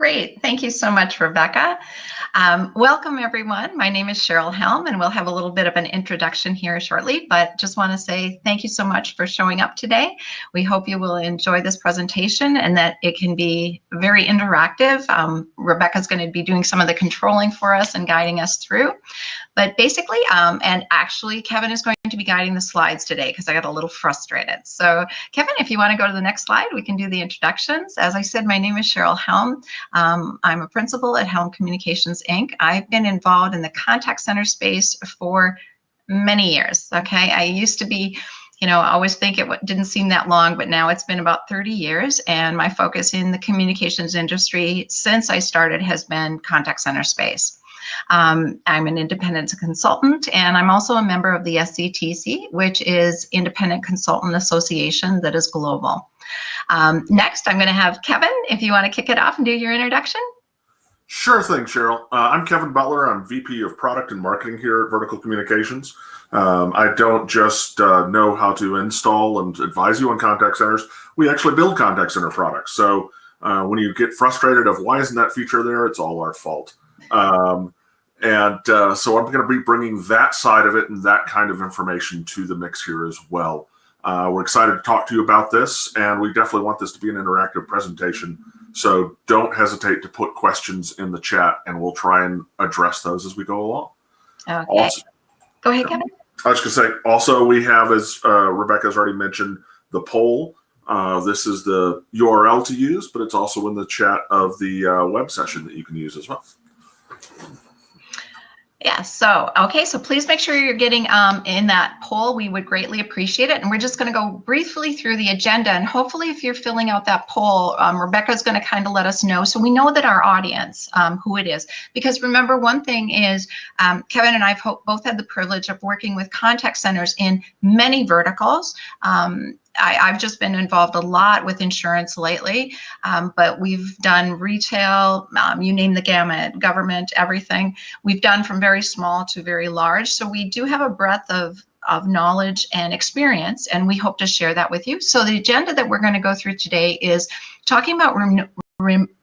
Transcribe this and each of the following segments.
Great. Thank you so much, Rebecca. Welcome, everyone. My name is Cheryl Helm, and we'll have a little bit of an introduction here shortly, but just want to say thank you so much for showing up today. We hope you will enjoy this presentation and that it can be very interactive. Rebecca's going to be doing some of the controlling for us and guiding us through. But basically, and actually, Kevin is going to be guiding the slides today because I got a little frustrated. So Kevin, if you want to go to the next slide, we can do the introductions. As I said, my name is Cheryl Helm. I'm a principal at Helm Communications, Inc. I've been involved in the contact center space for many years, okay? I used to be, I always think it didn't seem that long, but now it's been about 30 years, and my focus in the communications industry since I started has been contact center space. I'm an independent consultant, and I'm also a member of the SCTC, which is Independent Consultant Association that is global. Next, I'm going to have Kevin, if you want to kick it off and do your introduction. Sure thing, Cheryl. I'm Kevin Butler. I'm VP of Product and Marketing here at Vertical Communications. I don't just know how to install and advise you on contact centers. We actually build contact center products. So when you get frustrated of why isn't that feature there, it's all our fault. So I'm going to be bringing that side of it and that kind of information to the mix here as well. We're excited to talk to you about this, and we definitely want this to be an interactive presentation. So don't hesitate to put questions in the chat, and we'll try and address those as we go along. Okay. Also, go ahead, Kevin. I was going to say, also we have, as Rebecca's already mentioned, the poll. This is the URL to use, but it's also in the chat of the web session that you can use as well. Yeah, so please make sure you're getting in that poll. We would greatly appreciate it. And we're just going to go briefly through the agenda. And hopefully if you're filling out that poll, Rebecca's going to kind of let us know so we know that our audience, who it is. Because remember, one thing is Kevin and I both had the privilege of working with contact centers in many verticals. I've just been involved a lot with insurance lately, but we've done retail, you name the gamut, government, everything. We've done from very small to very large. So we do have a breadth of knowledge and experience, and we hope to share that with you. So the agenda that we're going to go through today is talking about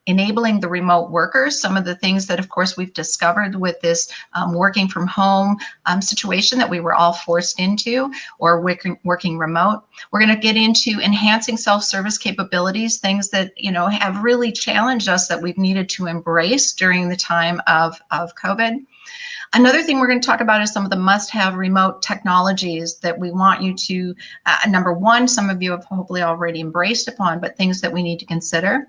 enabling the remote workers, some of the things that, of course, we've discovered with this working from home situation that we were all forced into, or working remote. We're going to get into enhancing self-service capabilities, things that, have really challenged us that we've needed to embrace during the time of COVID. Another thing we're going to talk about is some of the must-have remote technologies that we want you to, number one, some of you have hopefully already embraced upon, but things that we need to consider.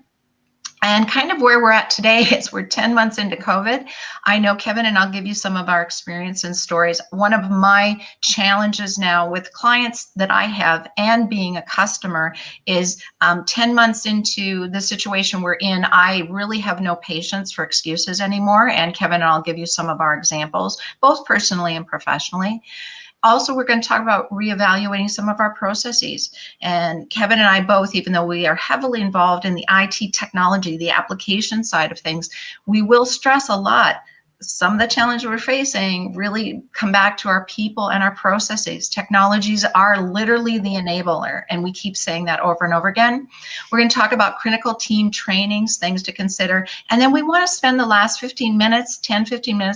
And kind of where we're at today is we're 10 months into COVID. I know, Kevin, and I'll give you some of our experience and stories. One of my challenges now with clients that I have and being a customer is 10 months into the situation we're in, I really have no patience for excuses anymore. And Kevin and I'll give you some of our examples, both personally and professionally. Also, we're going to talk about reevaluating some of our processes. And Kevin and I both, even though we are heavily involved in the IT technology, the application side of things, we will stress a lot. Some of the challenges we're facing really come back to our people and our processes. Technologies are literally the enabler, and we keep saying that over and over again. We're going to talk about critical team trainings, things to consider, and then we want to spend the last 15 minutes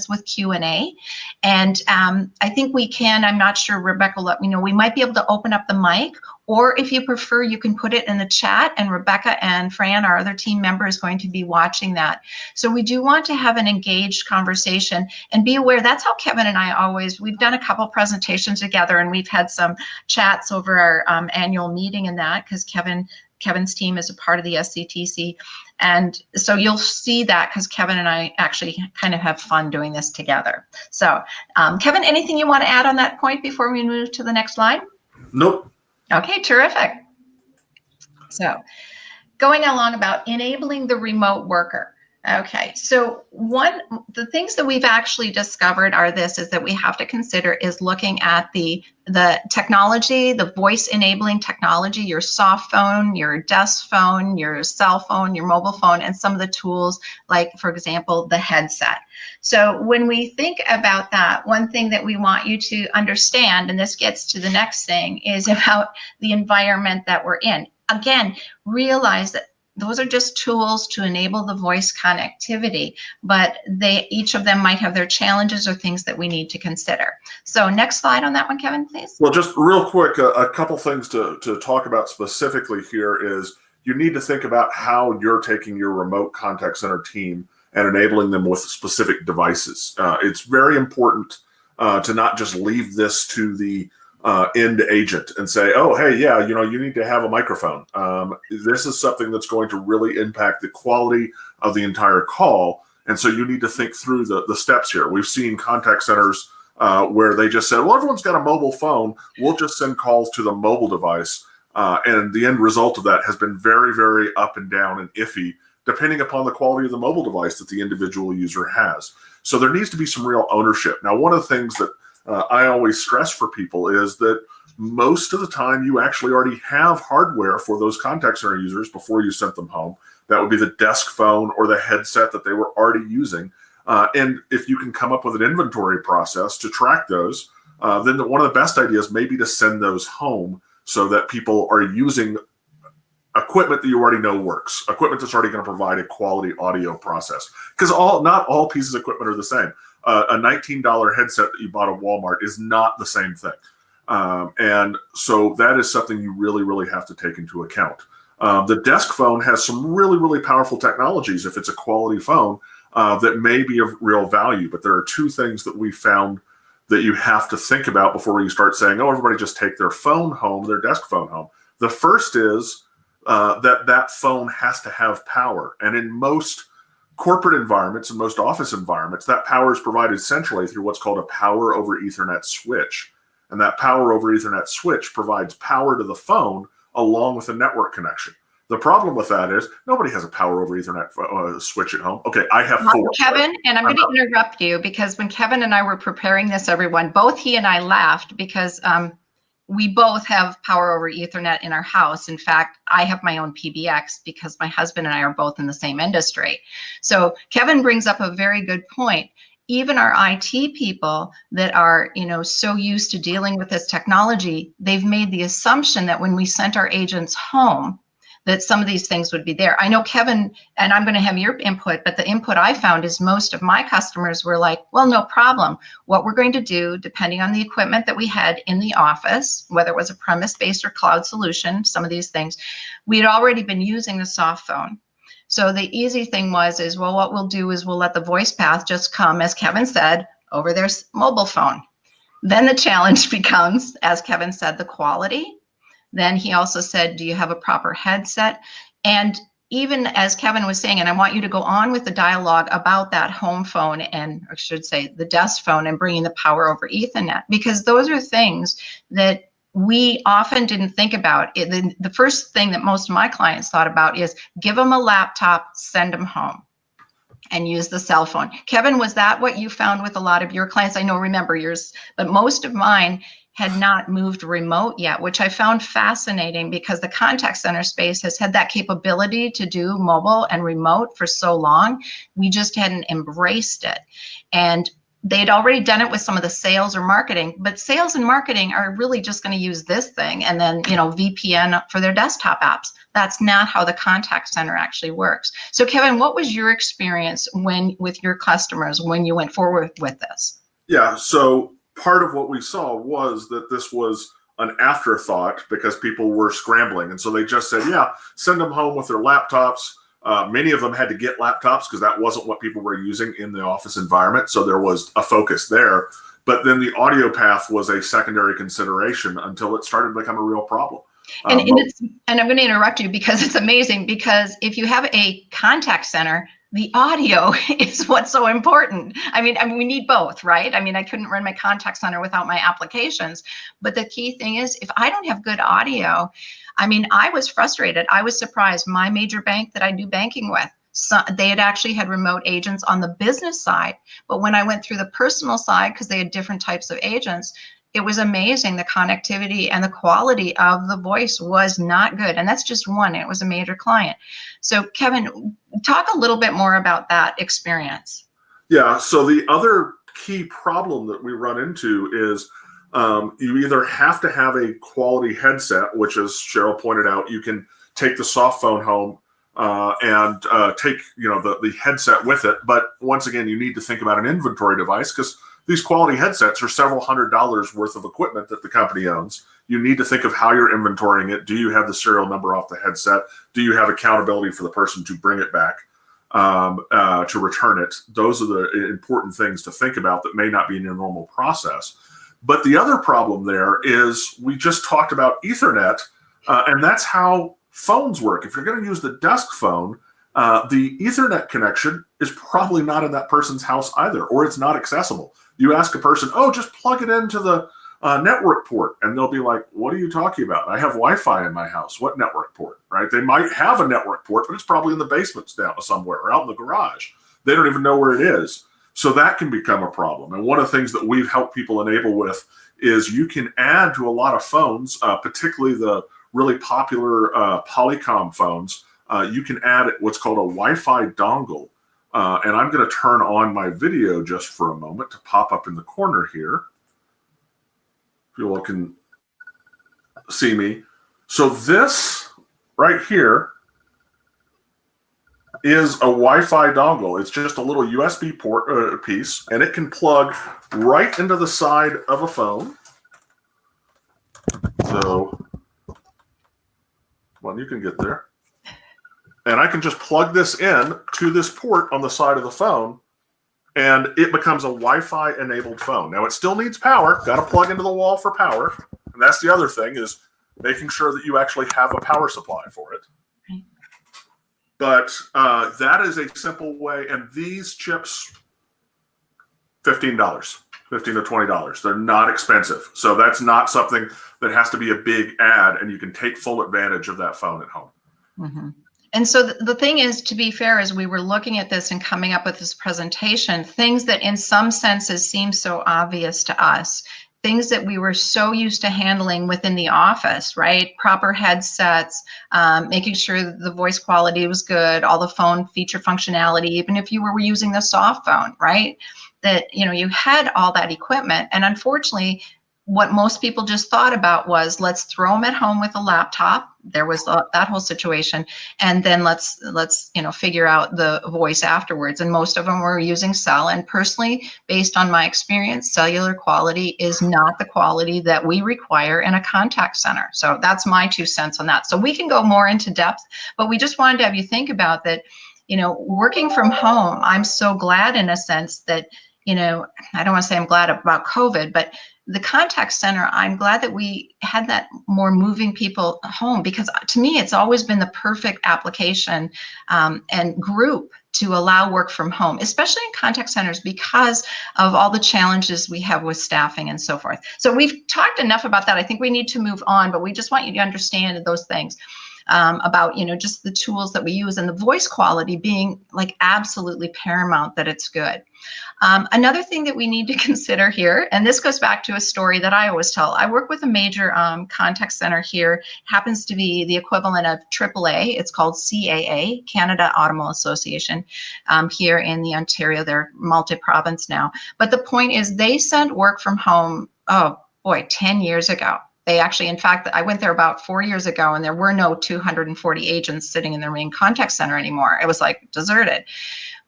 with Q&A. And I think we can, I'm not sure, Rebecca will let me know, we might be able to open up the mic, or if you prefer, you can put it in the chat, and Rebecca and Fran, our other team member, is going to be watching that. So we do want to have an engaged conversation, and be aware that's how Kevin and I we've done a couple presentations together, and we've had some chats over our annual meeting and that, because Kevin's team is a part of the SCTC. And so you'll see that because Kevin and I actually kind of have fun doing this together. So Kevin, anything you want to add on that point before we move to the next slide? Nope. Okay, terrific. So going along about enabling the remote worker. Okay, so the things that we've actually discovered is that we have to consider is looking at the technology, the voice enabling technology, your soft phone, your desk phone, your cell phone, your mobile phone, and some of the tools like, for example, the headset. So when we think about that, one thing that we want you to understand, and this gets to the next thing, is about the environment that we're in. Again, realize that Those are just tools to enable the voice connectivity, but each of them might have their challenges or things that we need to consider. So next slide on that one, Kevin, please. Well, just real quick, a couple things to talk about specifically here is you need to think about how you're taking your remote contact center team and enabling them with specific devices. It's very important to not just leave this to the end agent and say, oh, hey, yeah, you need to have a microphone. This is something that's going to really impact the quality of the entire call. And so you need to think through the steps here. We've seen contact centers where they just said, well, everyone's got a mobile phone. We'll just send calls to the mobile device. And the end result of that has been very, very up and down and iffy, depending upon the quality of the mobile device that the individual user has. So there needs to be some real ownership. Now, one of the things that I always stress for people is that most of the time you actually already have hardware for those contact center users before you sent them home. That would be the desk phone or the headset that they were already using. And if you can come up with an inventory process to track those, then one of the best ideas may be to send those home so that people are using equipment that you already know works, equipment that's already going to provide a quality audio process. Because not all pieces of equipment are the same. A $19 headset that you bought at Walmart is not the same thing. And so that is something you really, really have to take into account. The desk phone has some really, really powerful technologies if it's a quality phone that may be of real value. But there are two things that we found that you have to think about before you start saying, oh, everybody just take their phone home, their desk phone home. The first is that phone has to have power. And in most corporate environments and most office environments, that power is provided centrally through what's called a power over Ethernet switch. And that power over Ethernet switch provides power to the phone along with a network connection. The problem with that is nobody has a power over Ethernet switch at home. Okay, I have four. Kevin, and I'm going to interrupt you because when Kevin and I were preparing this, everyone, both he and I laughed because we both have power over Ethernet in our house. In fact, I have my own PBX because my husband and I are both in the same industry. So Kevin brings up a very good point. Even our IT people that are, so used to dealing with this technology, they've made the assumption that when we sent our agents home, that some of these things would be there. I know, Kevin, and I'm going to have your input, but the input I found is most of my customers were like, well, no problem. What we're going to do, depending on the equipment that we had in the office, whether it was a premise-based or cloud solution, some of these things, we had already been using the soft phone. So the easy thing was, well, what we'll do is we'll let the voice path just come, as Kevin said, over their mobile phone. Then the challenge becomes, as Kevin said, the quality. Then he also said, do you have a proper headset? And even as Kevin was saying, and I want you to go on with the dialogue about that home phone and, or I should say, the desk phone and bringing the power over Ethernet, because those are things that we often didn't think about. The first thing that most of my clients thought about is give them a laptop, send them home, and use the cell phone. Kevin, was that what you found with a lot of your clients? I know, remember yours, but most of mine had not moved remote yet, which I found fascinating because the contact center space has had that capability to do mobile and remote for so long. We just hadn't embraced it. And they'd already done it with some of the sales or marketing, but sales and marketing are really just going to use this thing and then, VPN for their desktop apps. That's not how the contact center actually works. So Kevin, what was your experience with your customers when you went forward with this? Yeah, so part of what we saw was that this was an afterthought because people were scrambling. And so they just said, yeah, send them home with their laptops. Many of them had to get laptops because that wasn't what people were using in the office environment. So there was a focus there. But then the audio path was a secondary consideration until it started to become a real problem. And I'm going to interrupt you because it's amazing, because if you have a contact center, the audio is what's so important. I mean, we need both, right? I mean, I couldn't run my contact center without my applications. But the key thing is, if I don't have good audio, I mean, I was frustrated. I was surprised. My major bank that I do banking with, they had remote agents on the business side. But when I went through the personal side, because they had different types of agents, it was amazing. The connectivity and the quality of the voice was not good. And that's just one. It was a major client. So Kevin, talk a little bit more about that experience. Yeah. So the other key problem that we run into is you either have to have a quality headset, which, as Cheryl pointed out, you can take the soft phone home and take the headset with it. But once again, you need to think about an inventory device, because these quality headsets are several $100s worth of equipment that the company owns. You need to think of how you're inventorying it. Do you have the serial number off the headset? Do you have accountability for the person to bring it back, to return it? Those are the important things to think about that may not be in your normal process. But the other problem there is we just talked about Ethernet, and that's how phones work. If you're going to use the desk phone, the Ethernet connection is probably not in that person's house either, or it's not accessible. You ask a person, oh, just plug it into the network port, and they'll be like, what are you talking about? I have Wi-Fi in my house. What network port, right? They might have a network port, but it's probably in the basement down somewhere or out in the garage. They don't even know where it is. So that can become a problem. And one of the things that we've helped people enable with is you can add to a lot of phones, particularly the really popular Polycom phones, you can add what's called a Wi-Fi dongle. And I'm going to turn on my video just for a moment to pop up in the corner here. If you all can see me. So this right here is a Wi-Fi dongle. It's just a little USB port piece, and it can plug right into the side of a phone. So, well, you can get there. And I can just plug this in to this port on the side of the phone, and it becomes a Wi-Fi enabled phone. Now, it still needs power. Got to plug into the wall for power. And that's the other thing, is making sure that you actually have a power supply for it. Right. But that is a simple way. And these chips, $15, $15 to $20. They're not expensive. So that's not something that has to be a big ad, and you can take full advantage of that phone at home. Mm-hmm. And so the thing is, to be fair, as we were looking at this and coming up with this presentation, things that in some senses seem so obvious to us, things that we were so used to handling within the office, right? Proper headsets, making sure that the voice quality was good, all the phone feature functionality, even if you were using the soft phone, right? That, you had all that equipment. And unfortunately, what most people just thought about was, let's throw them at home with a laptop. There was that whole situation, and then let's figure out the voice afterwards. And most of them were using cell. And personally, based on my experience, cellular quality is not the quality that we require in a contact center. So that's my 2 cents on that. So we can go more into depth, but we just wanted to have you think about that. Working from home, I'm so glad in a sense that, I don't want to say I'm glad about COVID, but the contact center, I'm glad that we had that more moving people home, because to me, it's always been the perfect application and group to allow work from home, especially in contact centers, because of all the challenges we have with staffing and so forth. So we've talked enough about that. I think we need to move on, but we just want you to understand those things. About just the tools that we use, and the voice quality being like absolutely paramount that it's good. Another thing that we need to consider here, and this goes back to a story that I always tell. I work with a major contact center here, happens to be the equivalent of AAA. It's called CAA, Canada Automobile Association, here in the Ontario. They're multi-province now. But the point is, they sent work from home, 10 years ago. They actually, in fact, I went there about 4 years ago, and there were no 240 agents sitting in their main contact center anymore. It was like deserted.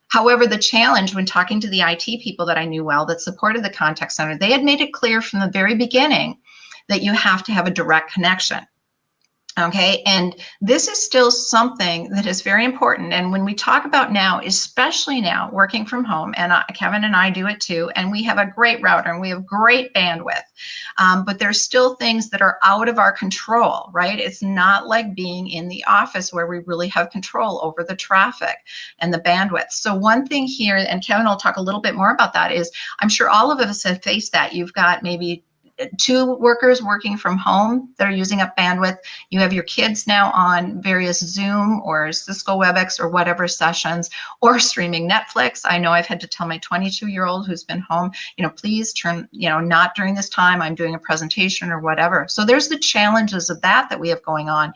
However, the challenge when talking to the IT people that I knew well that supported the contact center, they had made it clear from the very beginning that you have to have a direct connection. Okay, and this is still something that is very important. And when we talk about now, especially now working from home, and Kevin and I do it too, and we have a great router and we have great bandwidth, but there's still things that are out of our control, right? It's not like being in the office where we really have control over the traffic and the bandwidth. So one thing here, and Kevin will talk a little bit more about that, is I'm sure all of us have faced that. You've got maybe 2 workers working from home that are using up bandwidth. You have your kids now on various Zoom or Cisco WebEx or whatever sessions, or streaming Netflix. I know I've had to tell my 22-year-old who's been home, please turn, not during this time, I'm doing a presentation or whatever. So there's the challenges of that we have going on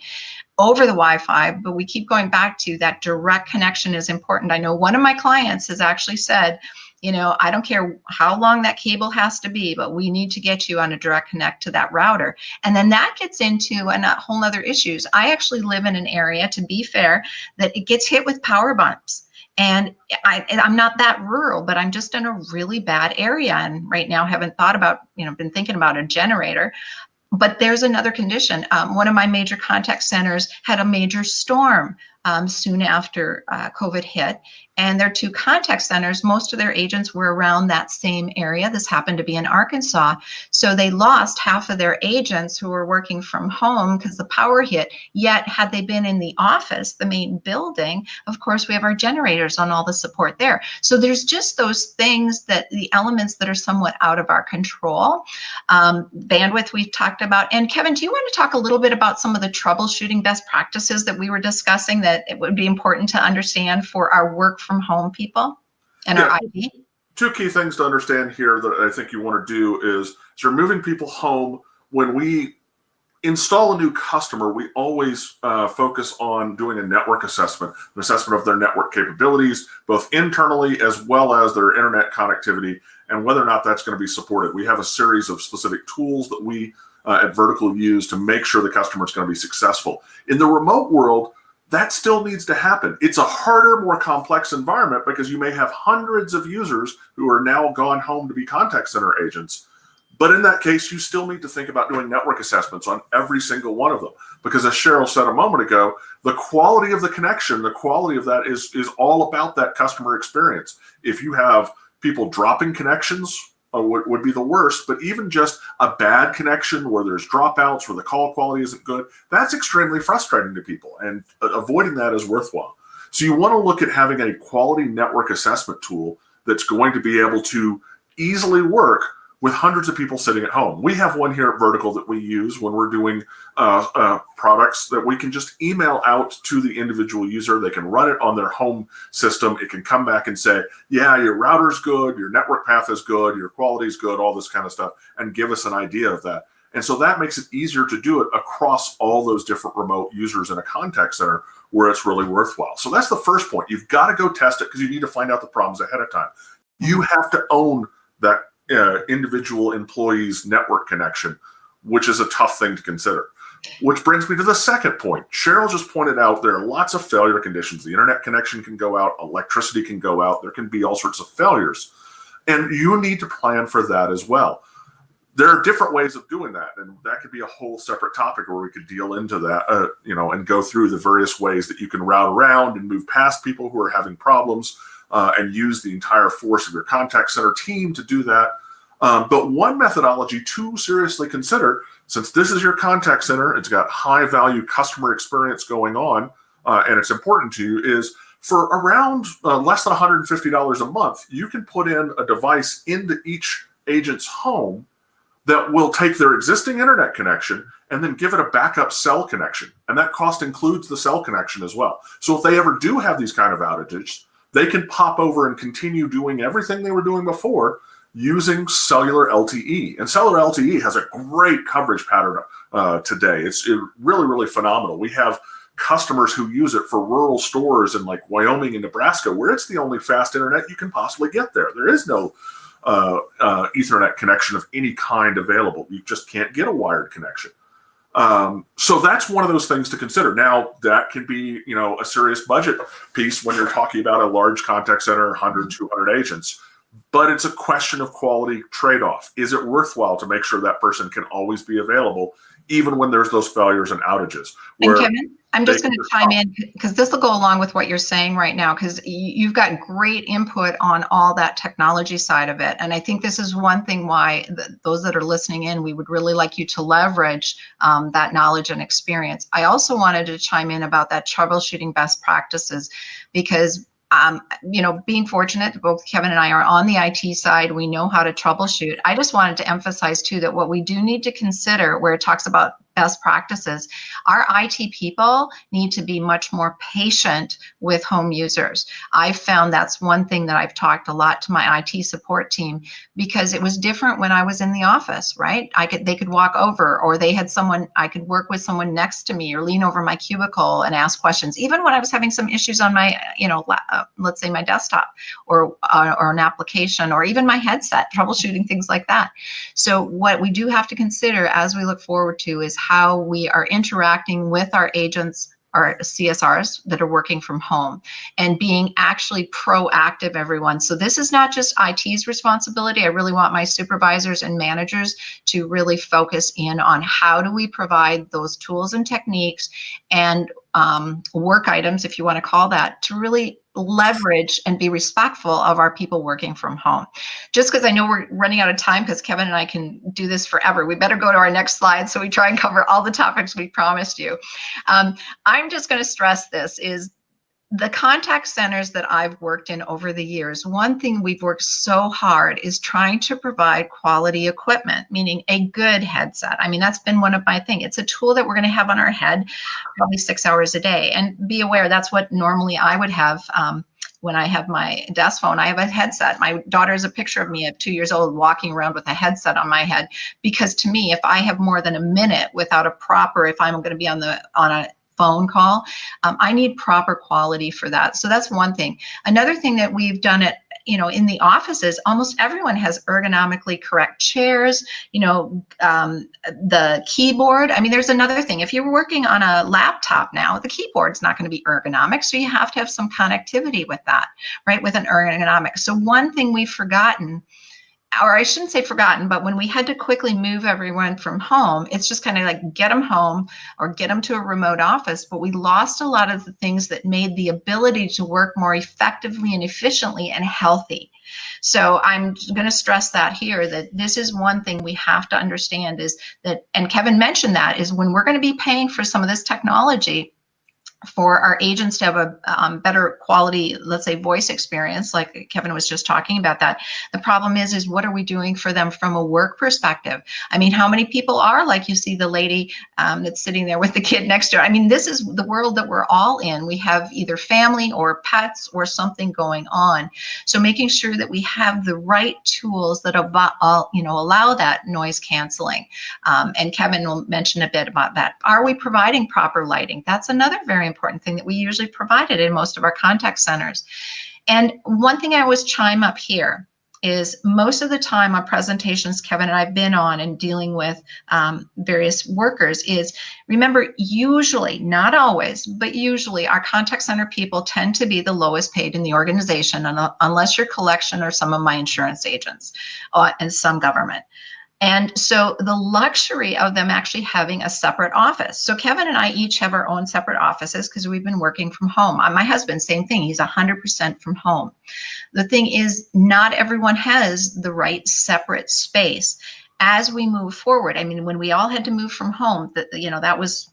over the Wi-Fi, but we keep going back to that direct connection is important. I know one of my clients has actually said, I don't care how long that cable has to be, but we need to get you on a direct connect to that router. And then that gets into a whole other issues. I actually live in an area, to be fair, that it gets hit with power bumps. And I'm not that rural, but I'm just in a really bad area. And right now haven't thought about, been thinking about a generator. But there's another condition. One of my major contact centers had a major storm soon after COVID hit. And their two contact centers, most of their agents were around that same area. This happened to be in Arkansas. So they lost half of their agents who were working from home because the power hit. Yet, had they been in the office, the main building, of course, we have our generators on all the support there. So there's just those things, that the elements that are somewhat out of our control. Bandwidth we've talked about. And Kevin, do you want to talk a little bit about some of the troubleshooting best practices that we were discussing that it would be important to understand for our work from home people and our IT? Two key things to understand here that I think you want to do is you're moving people home. When we install a new customer, we always focus on doing a network assessment, an assessment of their network capabilities, both internally as well as their internet connectivity, and whether or not that's going to be supported. We have a series of specific tools that we at Vertical use to make sure the customer is going to be successful. In the remote world, that still needs to happen. It's a harder, more complex environment because you may have hundreds of users who are now gone home to be contact center agents. But in that case, you still need to think about doing network assessments on every single one of them. Because as Cheryl said a moment ago, the quality of the connection, the quality of that is all about that customer experience. If you have people dropping connections, would be the worst, but even just a bad connection where there's dropouts, where the call quality isn't good, that's extremely frustrating to people, and avoiding that is worthwhile. So you want to look at having a quality network assessment tool that's going to be able to easily work with hundreds of people sitting at home. We have one here at Vertical that we use when we're doing products that we can just email out to the individual user. They can run it on their home system. It can come back and say, yeah, your router's good, your network path is good, your quality is good, all this kind of stuff, and give us an idea of that. And so that makes it easier to do it across all those different remote users in a contact center where it's really worthwhile. So that's the first point. You've got to go test it because you need to find out the problems ahead of time. You have to own that individual employee's network connection, which is a tough thing to consider. Which brings me to the second point. Cheryl just pointed out there are lots of failure conditions. The internet connection can go out, electricity can go out, there can be all sorts of failures. And you need to plan for that as well. There are different ways of doing that, and that could be a whole separate topic where we could deal into that, and go through the various ways that you can route around and move past people who are having problems. And use the entire force of your contact center team to do that. But one methodology to seriously consider, since this is your contact center, it's got high value customer experience going on, and it's important to you, is for around less than $150 a month, you can put in a device into each agent's home that will take their existing internet connection and then give it a backup cell connection. And that cost includes the cell connection as well. So if they ever do have these kind of outages, they can pop over and continue doing everything they were doing before using cellular LTE. And cellular LTE has a great coverage pattern today. It's really, really phenomenal. We have customers who use it for rural stores in like Wyoming and Nebraska, where it's the only fast internet you can possibly get there. There is no Ethernet connection of any kind available. You just can't get a wired connection. So that's one of those things to consider. Now, that can be, a serious budget piece when you're talking about a large contact center, 100, 200 agents. But it's a question of quality trade-off. Is it worthwhile to make sure that person can always be available, even when there's those failures and outages? And Kevin, I'm just going to chime in because this will go along with what you're saying right now, because you've got great input on all that technology side of it. And I think this is one thing why those that are listening in, we would really like you to leverage that knowledge and experience. I also wanted to chime in about that troubleshooting best practices, because being fortunate, both Kevin and I are on the IT side, we know how to troubleshoot. I just wanted to emphasize too that what we do need to consider, where it talks about best practices. Our IT people need to be much more patient with home users. I've found that's one thing that I've talked a lot to my IT support team, because it was different when I was in the office, right? They could walk over, or they had someone, I could work with someone next to me or lean over my cubicle and ask questions. Even when I was having some issues on my, let's say my desktop or an application, or even my headset, troubleshooting things like that. So what we do have to consider as we look forward to is how we are interacting with our agents, our CSRs that are working from home, and being actually proactive, everyone. So this is not just IT's responsibility. I really want my supervisors and managers to really focus in on how do we provide those tools and techniques and work items, if you want to call that, to really leverage and be respectful of our people working from home. Just because I know we're running out of time, because Kevin and I can do this forever, we better go to our next slide so we try and cover all the topics we promised you. I'm just going to stress this is the contact centers that I've worked in over the years, one thing we've worked so hard is trying to provide quality equipment, meaning a good headset. I mean, that's been one of my things. It's a tool that we're going to have on our head probably 6 hours a day. And be aware, that's what normally I would have when I have my desk phone. I have a headset. My daughter has a picture of me at 2 years old walking around with a headset on my head, because to me, if I have more than a minute without if I'm going to be on a phone call, I need proper quality for that. So that's one thing. Another thing that we've done in the offices, almost everyone has ergonomically correct chairs, the keyboard. I mean, there's another thing. If you're working on a laptop now, the keyboard's not going to be ergonomic. So you have to have some connectivity with that, right? With an ergonomic. So one thing we've forgotten, or I shouldn't say forgotten, but when we had to quickly move everyone from home, it's just kind of like get them home or get them to a remote office. But we lost a lot of the things that made the ability to work more effectively and efficiently and healthy. So I'm going to stress that here, that this is one thing we have to understand is that, and Kevin mentioned that, is when we're going to be paying for some of this technology, for our agents to have a better quality, let's say, voice experience, like Kevin was just talking about that. The problem is what are we doing for them from a work perspective? I mean, how many people are like you see the lady that's sitting there with the kid next to her? I mean, this is the world that we're all in. We have either family or pets or something going on. So making sure that we have the right tools that allow that noise canceling. And Kevin will mention a bit about that. Are we providing proper lighting? That's another very important thing that we usually provided in most of our contact centers. And one thing I always chime up here is most of the time on presentations Kevin and I've been on and dealing with various workers is, remember, usually, not always, but usually our contact center people tend to be the lowest paid in the organization, unless you're collection or some of my insurance agents and some government. And so the luxury of them actually having a separate office. So Kevin and I each have our own separate offices because we've been working from home. My husband, same thing. He's 100% from home. The thing is, not everyone has the right separate space. As we move forward, I mean, when we all had to move from home, that was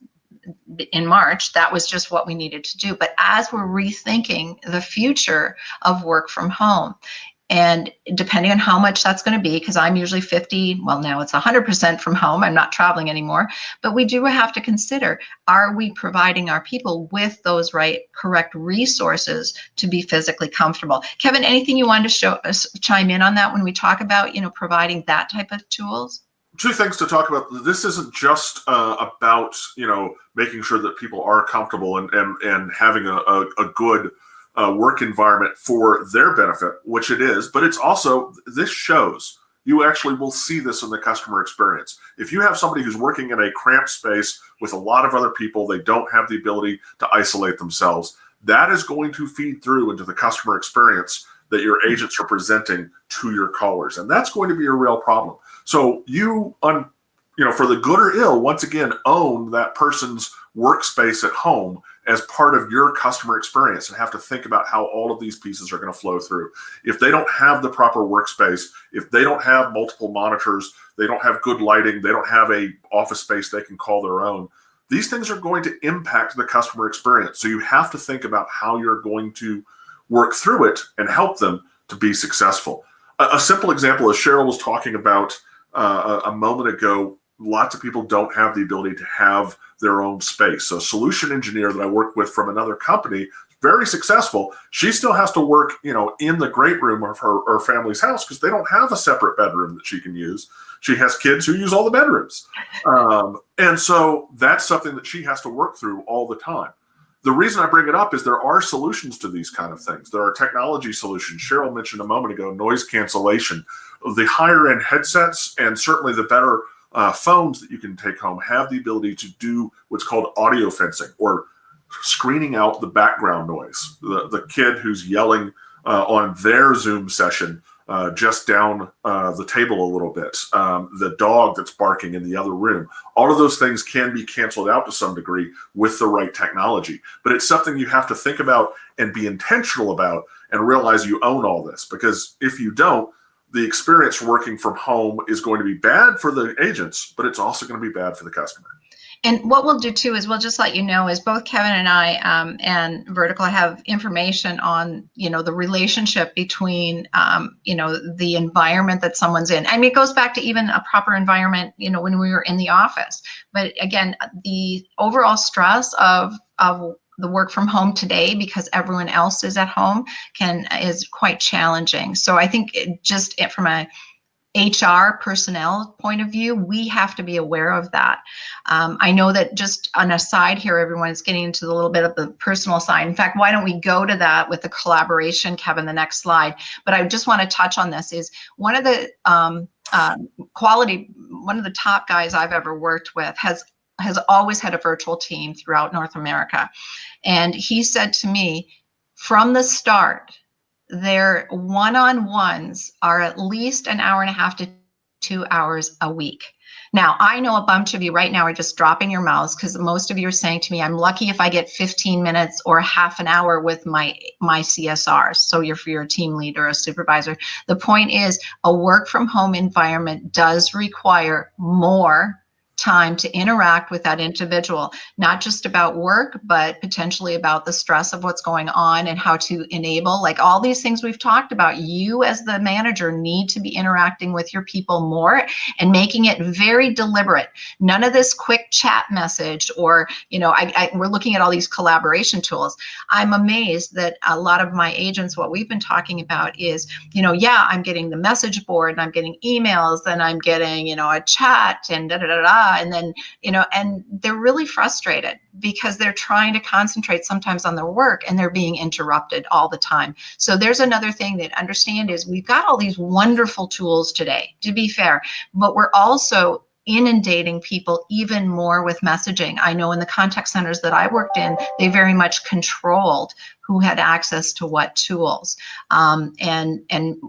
in March, that was just what we needed to do. But as we're rethinking the future of work from home, and depending on how much that's going to be, because I'm usually 50, well, now it's 100% from home. I'm not traveling anymore. But we do have to consider, are we providing our people with those correct resources to be physically comfortable? Kevin, anything you wanted to chime in on that when we talk about, providing that type of tools? Two things to talk about. This isn't just about, making sure that people are comfortable and having a good work environment for their benefit, which it is, but it's also, this shows, you actually will see this in the customer experience. If you have somebody who's working in a cramped space with a lot of other people, they don't have the ability to isolate themselves, that is going to feed through into the customer experience that your agents are presenting to your callers. And that's going to be a real problem. So for the good or ill, once again, own that person's workspace at home as part of your customer experience, and have to think about how all of these pieces are going to flow through. If they don't have the proper workspace, if they don't have multiple monitors, they don't have good lighting, they don't have a office space they can call their own, these things are going to impact the customer experience. So you have to think about how you're going to work through it and help them to be successful. A simple example, as Cheryl was talking about a moment ago, lots of people don't have the ability to have their own space. So a solution engineer that I work with from another company, very successful, she still has to work, in the great room of her family's house because they don't have a separate bedroom that she can use. She has kids who use all the bedrooms. And so that's something that she has to work through all the time. The reason I bring it up is there are solutions to these kind of things. There are technology solutions. Cheryl mentioned a moment ago, noise cancellation. The higher end headsets and certainly the better phones that you can take home have the ability to do what's called audio fencing, or screening out the background noise. The kid who's yelling on their Zoom session just down the table a little bit, the dog that's barking in the other room. All of those things can be canceled out to some degree with the right technology. But it's something you have to think about and be intentional about and realize you own all this. Because if you don't, the experience working from home is going to be bad for the agents, but it's also going to be bad for the customer. And what we'll do too is we'll just let you know is both Kevin and I and Vertical have information on, the relationship between, the environment that someone's in. I mean, it goes back to even a proper environment, when we were in the office. But again, the overall stress of the work from home today, because everyone else is at home, is quite challenging. So I think from a HR personnel point of view, we have to be aware of that. I know that just on a side here, everyone is getting into a little bit of the personal side. In fact, why don't we go to that with the collaboration, Kevin, the next slide. But I just want to touch on this is one of the one of the top guys I've ever worked with has always had a virtual team throughout North America. And he said to me, from the start, their one-on-ones are at least an hour and a half to 2 hours a week. Now, I know a bunch of you right now are just dropping your mouths because most of you are saying to me, I'm lucky if I get 15 minutes or half an hour with my CSRs. So you're for your team lead or a supervisor. The point is, a work from home environment does require more time to interact with that individual, not just about work, but potentially about the stress of what's going on and how to enable, like all these things we've talked about. You as the manager need to be interacting with your people more and making it very deliberate. None of this quick chat message or, we're looking at all these collaboration tools. I'm amazed that a lot of my agents, what we've been talking about is, I'm getting the message board and I'm getting emails and I'm getting, a chat and and then, and they're really frustrated because they're trying to concentrate sometimes on their work and they're being interrupted all the time. So there's another thing that understand is we've got all these wonderful tools today, to be fair, but we're also inundating people even more with messaging. I know in the contact centers that I worked in, they very much controlled who had access to what tools, and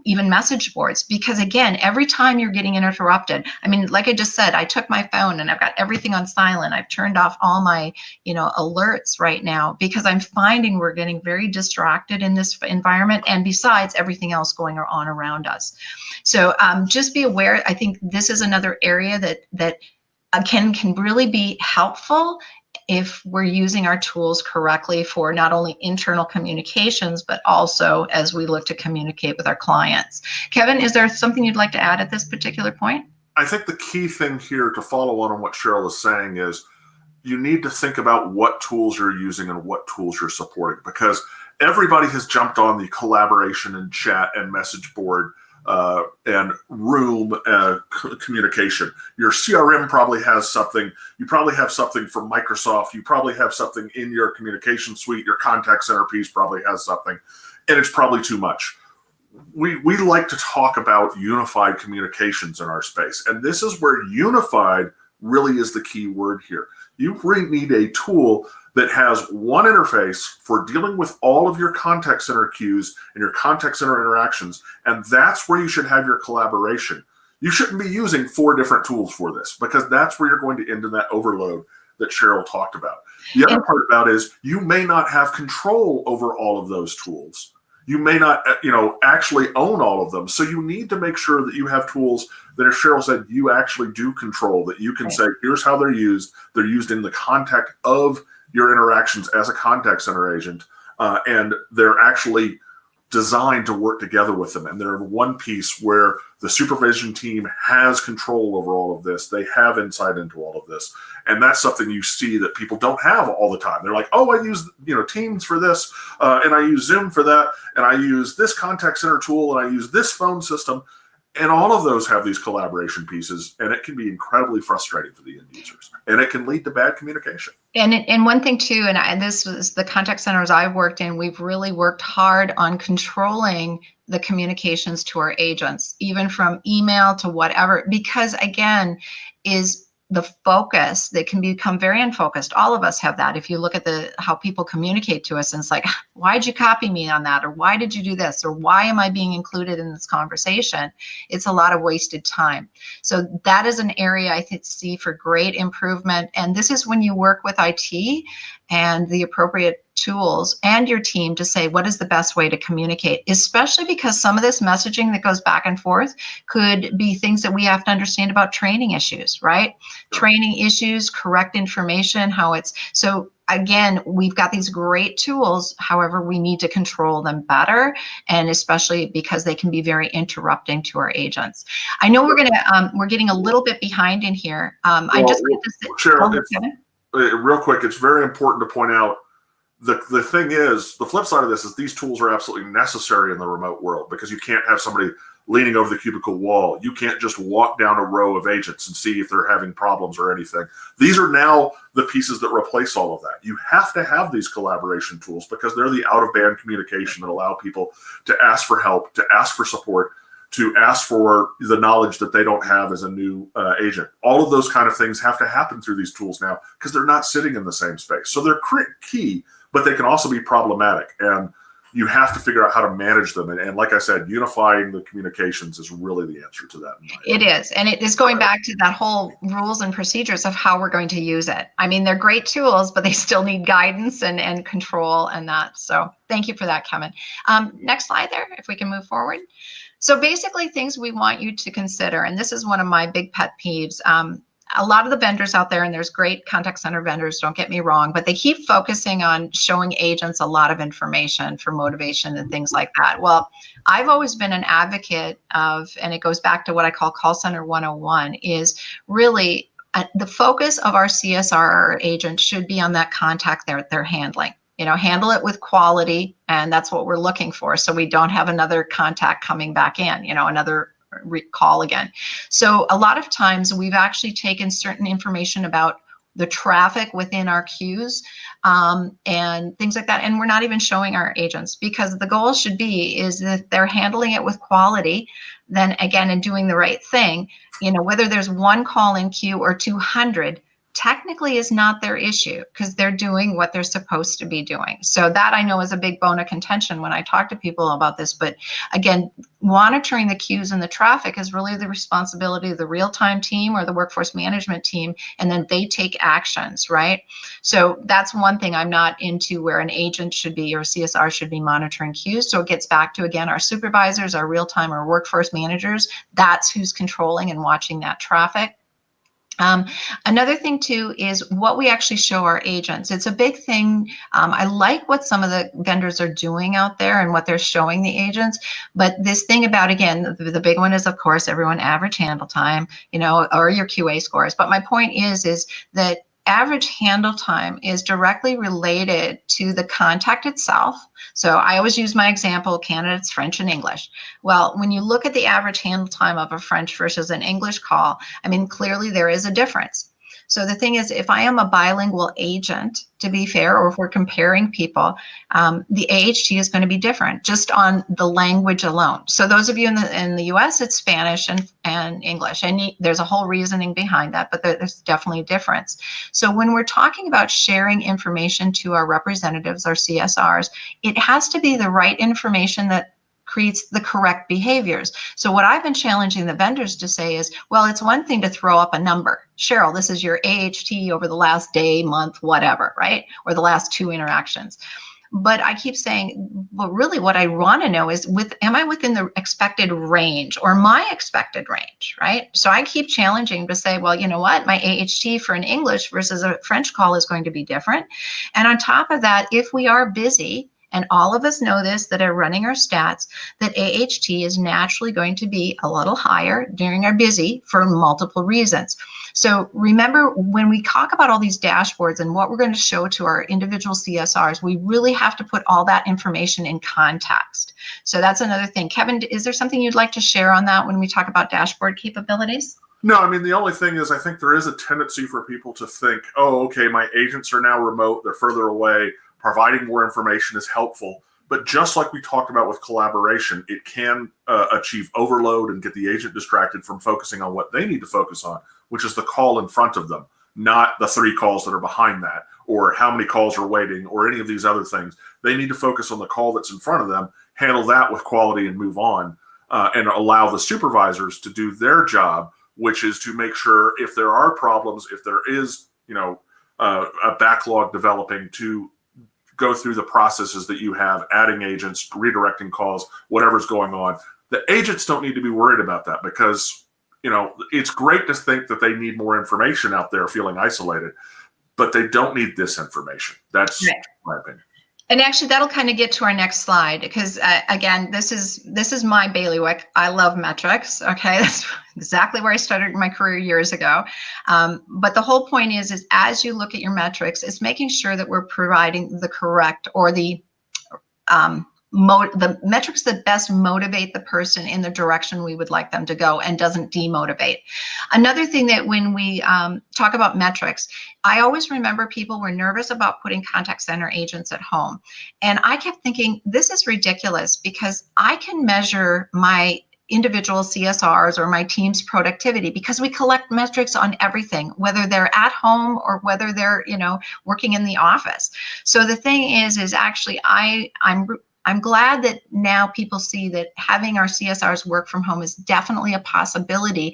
even message boards. Because again, every time you're getting interrupted, I mean, like I just said, I took my phone and I've got everything on silent. I've turned off all my, alerts right now because I'm finding we're getting very distracted in this environment. And besides everything else going on around us. So just be aware. I think this is another area that can really be helpful if we're using our tools correctly for not only internal communications, but also as we look to communicate with our clients. Kevin, is there something you'd like to add at this particular point? I think the key thing here to follow on what Cheryl is saying is you need to think about what tools you're using and what tools you're supporting, because everybody has jumped on the collaboration and chat and message board and room communication. Your CRM probably has something. You probably have something from Microsoft. You probably have something in your communication suite. Your contact center piece probably has something, and it's probably too much. We like to talk about unified communications in our space, and this is where unified really is the key word here. You really need a tool that has one interface for dealing with all of your contact center queues and your contact center interactions, and that's where you should have your collaboration. You shouldn't be using 4 different tools for this, because that's where you're going to end in that overload that Cheryl talked about. The other part about is you may not have control over all of those tools. You may not, actually own all of them. So you need to make sure that you have tools that, as Cheryl said, you actually do control, that you can say, here's how they're used. They're used in the context of your interactions as a contact center agent. And they're actually designed to work together with them. And they're in one piece where the supervision team has control over all of this. They have insight into all of this. And that's something you see that people don't have all the time. They're like, oh, I use Teams for this, and I use Zoom for that, and I use this contact center tool, and I use this phone system. And all of those have these collaboration pieces, and it can be incredibly frustrating for the end users, and it can lead to bad communication. And one thing too, and this was the contact centers I've worked in, we've really worked hard on controlling the communications to our agents, even from email to whatever, because again, is the focus that can become very unfocused. All of us have that. If you look at how people communicate to us, and it's like, why'd you copy me on that? Or why did you do this? Or why am I being included in this conversation? It's a lot of wasted time. So that is an area I see for great improvement. And this is when you work with IT and the appropriate tools and your team to say, what is the best way to communicate? Especially because some of this messaging that goes back and forth could be things that we have to understand about training issues, right? Sure. Training issues, correct information, so again, we've got these great tools. However, we need to control them better, and especially because they can be very interrupting to our agents. I know we're getting a little bit behind in here. I just want to say, Cheryl, real quick, it's very important to point out the thing is, the flip side of this is these tools are absolutely necessary in the remote world, because you can't have somebody leaning over the cubicle wall. You can't just walk down a row of agents and see if they're having problems or anything. These are now the pieces that replace all of that. You have to have these collaboration tools because they're the out-of-band communication that allow people to ask for help, to ask for support, to ask for the knowledge that they don't have as a new agent. All of those kind of things have to happen through these tools now because they're not sitting in the same space. So they're key, but they can also be problematic. And you have to figure out how to manage them. And like I said, unifying the communications is really the answer to that. It is. And it is going back to that whole rules and procedures of how we're going to use it. I mean, they're great tools, but they still need guidance and control and that. So thank you for that, Kevin. Next slide there, if we can move forward. So basically things we want you to consider, and this is one of my big pet peeves. A lot of the vendors out there, and there's great contact center vendors, don't get me wrong, but they keep focusing on showing agents a lot of information for motivation and things like that. Well, I've always been an advocate of, and it goes back to what I call call center 101, is really the focus of our CSR agent should be on that contact they're handling. Handle it with quality, and that's what we're looking for. So we don't have another contact coming back in, another recall again. So a lot of times we've actually taken certain information about the traffic within our queues and things like that, and we're not even showing our agents, because the goal should be is that they're handling it with quality, then again, and doing the right thing. Whether there's one call in queue or 200 technically is not their issue, because they're doing what they're supposed to be doing. So that I know is a big bone of contention when I talk to people about this. But again, monitoring the queues and the traffic is really the responsibility of the real-time team or the workforce management team, and then they take actions, right? So that's one thing I'm not into, where an agent should be or CSR should be monitoring queues. So it gets back to, again, our supervisors, our real-time or workforce managers. That's who's controlling and watching that traffic. Another thing too is what we actually show our agents. It's a big thing. I like what some of the vendors are doing out there and what they're showing the agents, but this thing about, again, the big one is, of course, everyone average handle time, or your QA scores. But my point is that average handle time is directly related to the contact itself. So I always use my example, candidates, French and English. Well, when you look at the average handle time of a French versus an English call, I mean, clearly there is a difference. So the thing is, if I am a bilingual agent, to be fair, or if we're comparing people, the AHT is going to be different just on the language alone. So those of you in the US, it's Spanish and English, and there's a whole reasoning behind that, but there's definitely a difference. So when we're talking about sharing information to our representatives, our CSRs, it has to be the right information that creates the correct behaviors. So what I've been challenging the vendors to say is, well, it's one thing to throw up a number. Cheryl, this is your AHT over the last day, month, whatever, right? Or the last 2 interactions. But I keep saying, well, really what I want to know is, am I within the expected range or my expected range, right? So I keep challenging to say, well, you know what? My AHT for an English versus a French call is going to be different. And on top of that, if we are busy, And all of us know this that are running our stats, that AHT is naturally going to be a little higher during our busy for multiple reasons. So remember, when we talk about all these dashboards and what we're going to show to our individual CSRs, we really have to put all that information in context. So that's another thing. Kevin, is there something you'd like to share on that when we talk about dashboard capabilities? No, I mean, the only thing is I think there is a tendency for people to think, oh, okay, my agents are now remote, they're further away, providing more information is helpful. But just like we talked about with collaboration, it can achieve overload and get the agent distracted from focusing on what they need to focus on, which is the call in front of them, not the 3 calls that are behind that, or how many calls are waiting, or any of these other things. They need to focus on the call that's in front of them, handle that with quality and move on, and allow the supervisors to do their job, which is to make sure if there are problems, if there is, a backlog developing, to go through the processes that you have, adding agents, redirecting calls, whatever's going on. The agents don't need to be worried about that because, it's great to think that they need more information out there feeling isolated, but they don't need this information. That's my opinion. And actually, that'll kind of get to our next slide because, again, this is my bailiwick. I love metrics. Okay, that's exactly where I started my career years ago. But the whole point is as you look at your metrics, is making sure that we're providing the correct or the metrics that best motivate the person in the direction we would like them to go and doesn't demotivate. Another thing that when we talk about metrics, I always remember people were nervous about putting contact center agents at home. And I kept thinking, this is ridiculous because I can measure my individual CSRs or my team's productivity because we collect metrics on everything, whether they're at home or whether they're, working in the office. So the thing is actually I'm glad that now people see that having our CSRs work from home is definitely a possibility.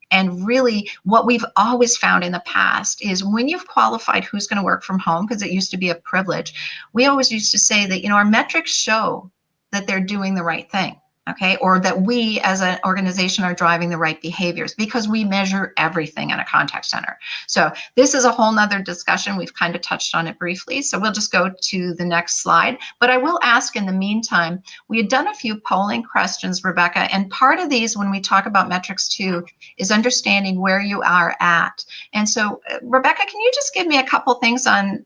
And really what we've always found in the past is when you've qualified who's going to work from home, because it used to be a privilege, we always used to say that, our metrics show that they're doing the right thing. Okay, or that we as an organization are driving the right behaviors because we measure everything in a contact center. So this is a whole nother discussion. We've kind of touched on it briefly. So we'll just go to the next slide. But I will ask in the meantime, we had done a few polling questions, Rebecca, and part of these when we talk about metrics too is understanding where you are at. And so Rebecca, can you just give me a couple things on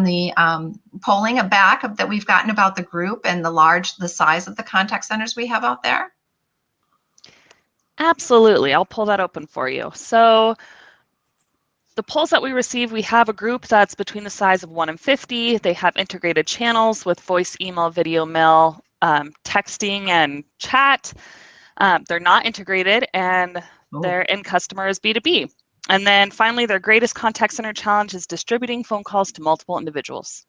the polling back that we've gotten about the group and the size of the contact centers we have out there? Absolutely. I'll pull that open for you. So the polls that we receive, we have a group that's between the size of 1 and 50. They have integrated channels with voice, email, video, mail, texting, and chat. They're not integrated, and their end customer is B2B. And then finally, their greatest contact center challenge is distributing phone calls to multiple individuals.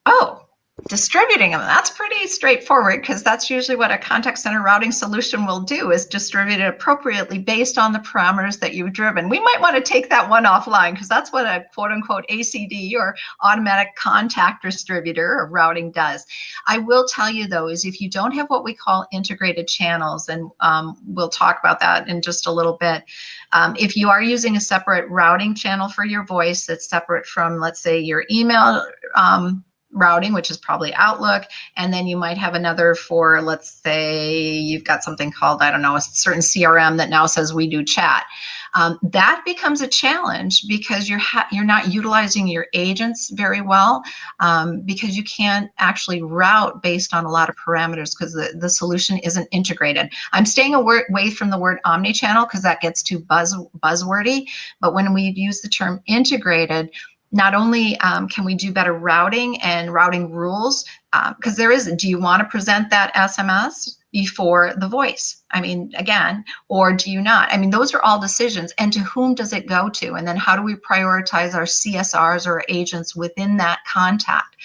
Oh, distributing them. That's pretty straightforward because that's usually what a contact center routing solution will do is distribute it appropriately based on the parameters that you've driven. We might want to take that one offline because that's what a quote unquote ACD or automatic contact distributor or routing does. I will tell you though, is if you don't have what we call integrated channels, and we'll talk about that in just a little bit. If you are using a separate routing channel for your voice that's separate from, let's say, your email routing, which is probably Outlook, and then you might have another for, let's say you've got something called, I don't know, a certain CRM that now says we do chat. That becomes a challenge because you're not utilizing your agents very well because you can't actually route based on a lot of parameters because the solution isn't integrated. I'm staying away from the word omni-channel because that gets too buzzwordy, but when we use the term integrated, not only can we do better routing and routing rules, because do you want to present that SMS before the voice? I mean, again, or do you not? I mean, those are all decisions. And to whom does it go to? And then how do we prioritize our CSRs or agents within that contact?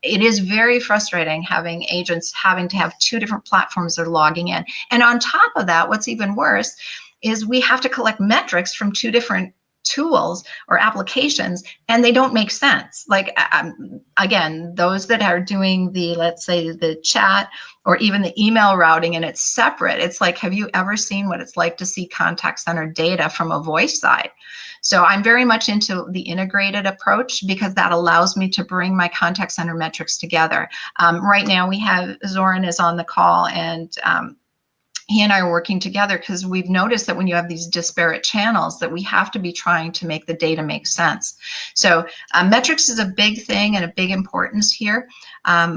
It is very frustrating having agents having to have 2 different platforms they're logging in. And on top of that, what's even worse is we have to collect metrics from 2 different tools or applications, and they don't make sense. Like, again, those that are doing the, let's say, the chat or even the email routing, and it's separate. It's like, have you ever seen what it's like to see contact center data from a voice side? So I'm very much into the integrated approach because that allows me to bring my contact center metrics together. Right now we have Zoran is on the call, and he and I are working together because we've noticed that when you have these disparate channels that we have to be trying to make the data make sense. So metrics is a big thing and a big importance here.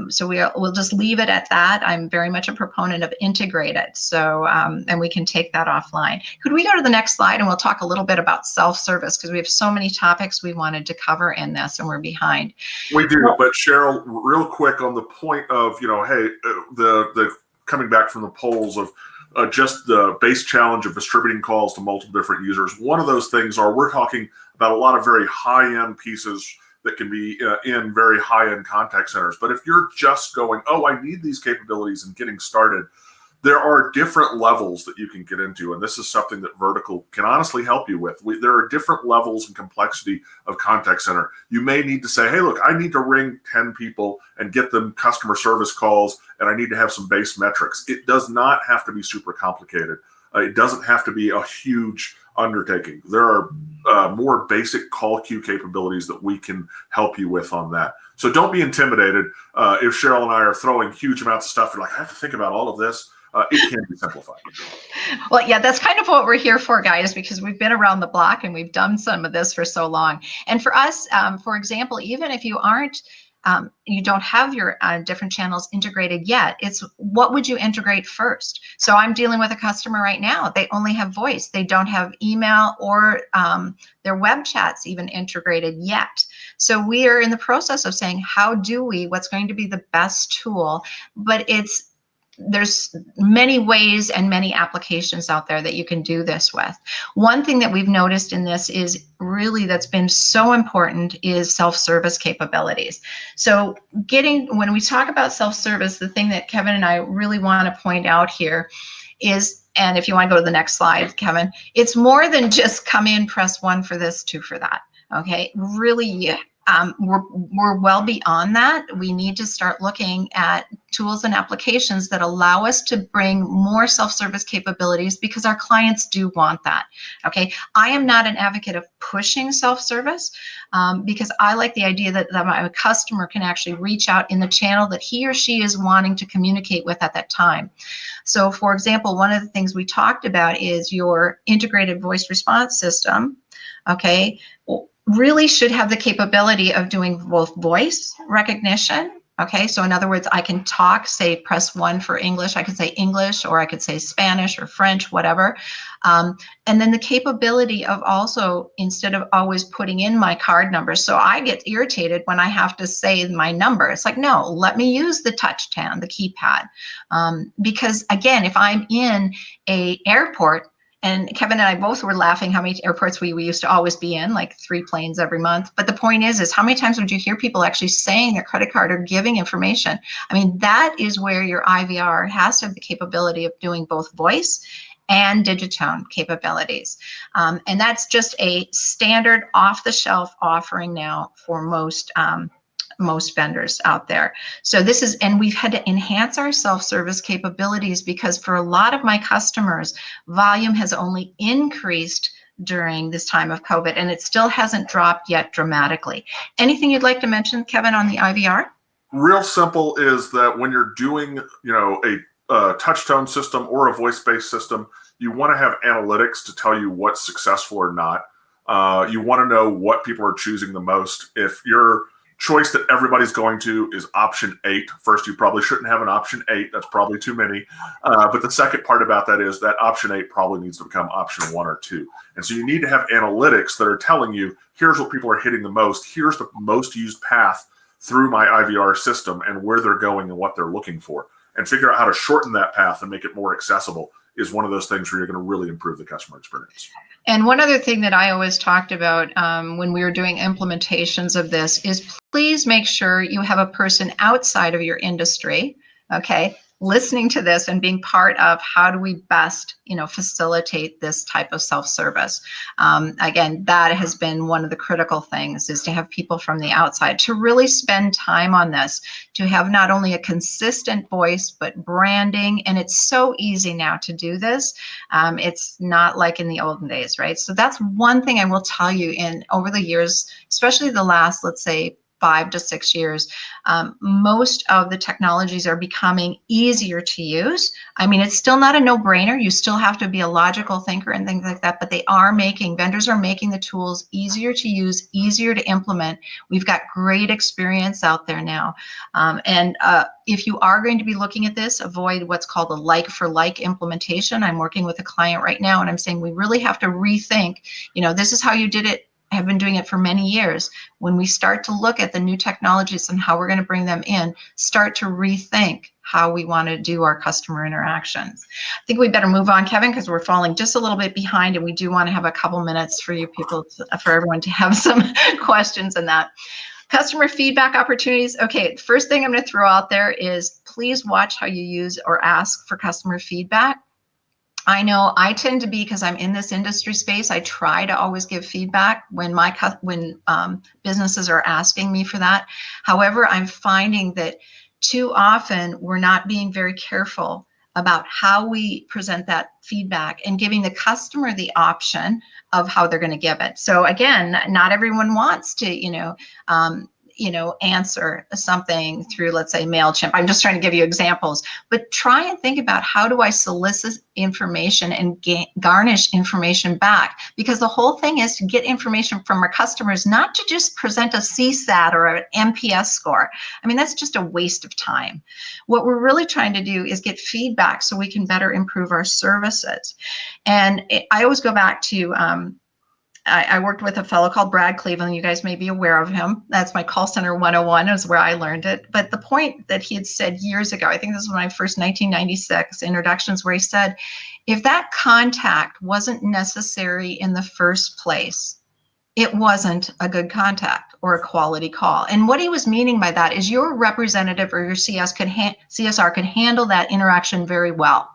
So we'll just leave it at that. I'm very much a proponent of integrated. So, and we can take that offline. Could we go to the next slide and we'll talk a little bit about self-service, because we have so many topics we wanted to cover in this and we're behind. We do, but Cheryl, real quick on the point of, hey, the coming back from the polls of just the base challenge of distributing calls to multiple different users. One of those things we're talking about a lot of very high-end pieces that can be in very high-end contact centers. But if you're just going, oh, I need these capabilities and getting started, there are different levels that you can get into. And this is something that Vertical can honestly help you with. There are different levels and complexity of contact center. You may need to say, hey, look, I need to ring 10 people and get them customer service calls, and I need to have some base metrics. It does not have to be super complicated. It doesn't have to be a huge undertaking. There are more basic call queue capabilities that we can help you with on that. So don't be intimidated. If Cheryl and I are throwing huge amounts of stuff, you're like, I have to think about all of this. It can be simplified. Well, yeah, that's kind of what we're here for, guys, because we've been around the block and we've done some of this for so long. And for us, for example, even if you aren't, you don't have your different channels integrated yet, it's what would you integrate first? So I'm dealing with a customer right now. They only have voice. They don't have email or their web chats even integrated yet. So we are in the process of saying, what's going to be the best tool? But there's many ways and many applications out there that you can do this with. One thing that we've noticed in this is really that's been so important is self-service capabilities. So when we talk about self-service, the thing that Kevin and I really want to point out here is, and if you want to go to the next slide, Kevin, it's more than just come in, press 1 for this, 2 for that. Okay, really, we're well beyond that. We need to start looking at tools and applications that allow us to bring more self-service capabilities because our clients do want that. Okay, I am not an advocate of pushing self-service because I like the idea that my customer can actually reach out in the channel that he or she is wanting to communicate with at that time. So, for example, one of the things we talked about is your integrated voice response system. Okay, really should have the capability of doing both voice recognition. Okay, so in other words, I can talk, say, press 1 for English. I could say English, or I could say Spanish or French, whatever. And then the capability of also, instead of always putting in my card number, so I get irritated when I have to say my number. It's like, no, let me use the touch tan, the keypad. Because again, if I'm in an airport, and Kevin and I both were laughing how many airports we used to always be in, like 3 planes every month. But the point is how many times would you hear people actually saying their credit card or giving information? I mean, that is where your IVR has to have the capability of doing both voice and digitone capabilities. And that's just a standard off-the-shelf offering now for most vendors out there. So and we've had to enhance our self-service capabilities because for a lot of my customers, volume has only increased during this time of COVID, and it still hasn't dropped yet dramatically. Anything you'd like to mention, Kevin, on the IVR? Real simple is that when you're doing, a touch tone system or a voice-based system, you want to have analytics to tell you what's successful or not. You want to know what people are choosing the most. If your choice that everybody's going to is option 8. First, you probably shouldn't have an option 8. That's probably too many. But the second part about that is that option 8 probably needs to become option 1 or 2. And so you need to have analytics that are telling you, here's what people are hitting the most. Here's the most used path through my IVR system and where they're going and what they're looking for. And figure out how to shorten that path and make it more accessible is one of those things where you're going to really improve the customer experience. And one other thing that I always talked about when we were doing implementations of this is please make sure you have a person outside of your industry, okay, listening to this and being part of how do we best, facilitate this type of self-service. Again, that has been one of the critical things, is to have people from the outside to really spend time on this, to have not only a consistent voice, but branding. And it's so easy now to do this. It's not like in the olden days, right? So that's one thing I will tell you, over the years, especially the last, let's say, 5 to 6 years, most of the technologies are becoming easier to use. I mean, it's still not a no-brainer. You still have to be a logical thinker and things like that, but vendors are making the tools easier to use, easier to implement. We've got great experience out there now. If you are going to be looking at this, avoid what's called a like-for-like implementation. I'm working with a client right now, and I'm saying we really have to rethink, this is how you did it. Have been doing it for many years. When we start to look at the new technologies and how we're going to bring them in, start to rethink how we want to do our customer interactions. I think we better move on, Kevin, because we're falling just a little bit behind, and we do want to have a couple minutes for you people, for everyone to have some questions in that. Customer feedback opportunities. Okay, first thing I'm going to throw out there is please watch how you use or ask for customer feedback. I know I tend to be, because I'm in this industry space, I try to always give feedback when businesses are asking me for that. However, I'm finding that too often we're not being very careful about how we present that feedback and giving the customer the option of how they're going to give it. So again, not everyone wants to, answer something through, let's say, MailChimp. I'm just trying to give you examples, but try and think about, how do I solicit information and garnish information back? Because the whole thing is to get information from our customers, not to just present a CSAT or an NPS score. I mean, that's just a waste of time. What we're really trying to do is get feedback so we can better improve our services. And I always go back to, I worked with a fellow called Brad Cleveland. You guys may be aware of him. That's my call center 101 is where I learned it. But the point that he had said years ago, I think this was my first 1996 introductions, where he said, if that contact wasn't necessary in the first place, it wasn't a good contact or a quality call. And what he was meaning by that is your representative or your CSR could handle that interaction very well.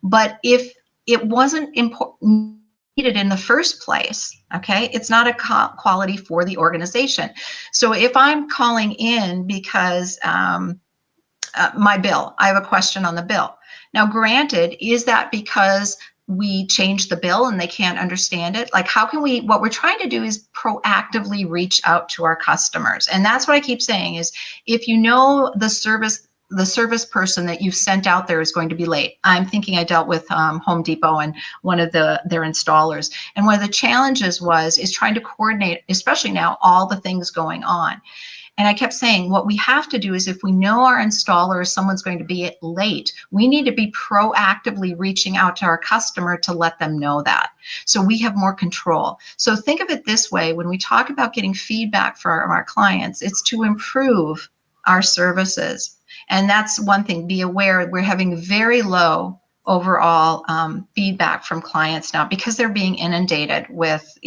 But if it wasn't important, needed in the first place, okay, it's not a quality for the organization. So if I'm calling in because my bill, I have a question on the bill. Now, granted, is that because we changed the bill and they can't understand it? Like, how can what we're trying to do is proactively reach out to our customers. And that's what I keep saying is, if you know the service person that you've sent out there is going to be late. I'm thinking I dealt with Home Depot and one of their installers. And one of the challenges is trying to coordinate, especially now, all the things going on. And I kept saying, what we have to do is, if we know our installer or someone's going to be late, we need to be proactively reaching out to our customer to let them know that, so we have more control. So think of it this way: when we talk about getting feedback from our clients, it's to improve our services. And that's one thing. Be aware, we're having very low overall feedback from clients now, because they're being inundated with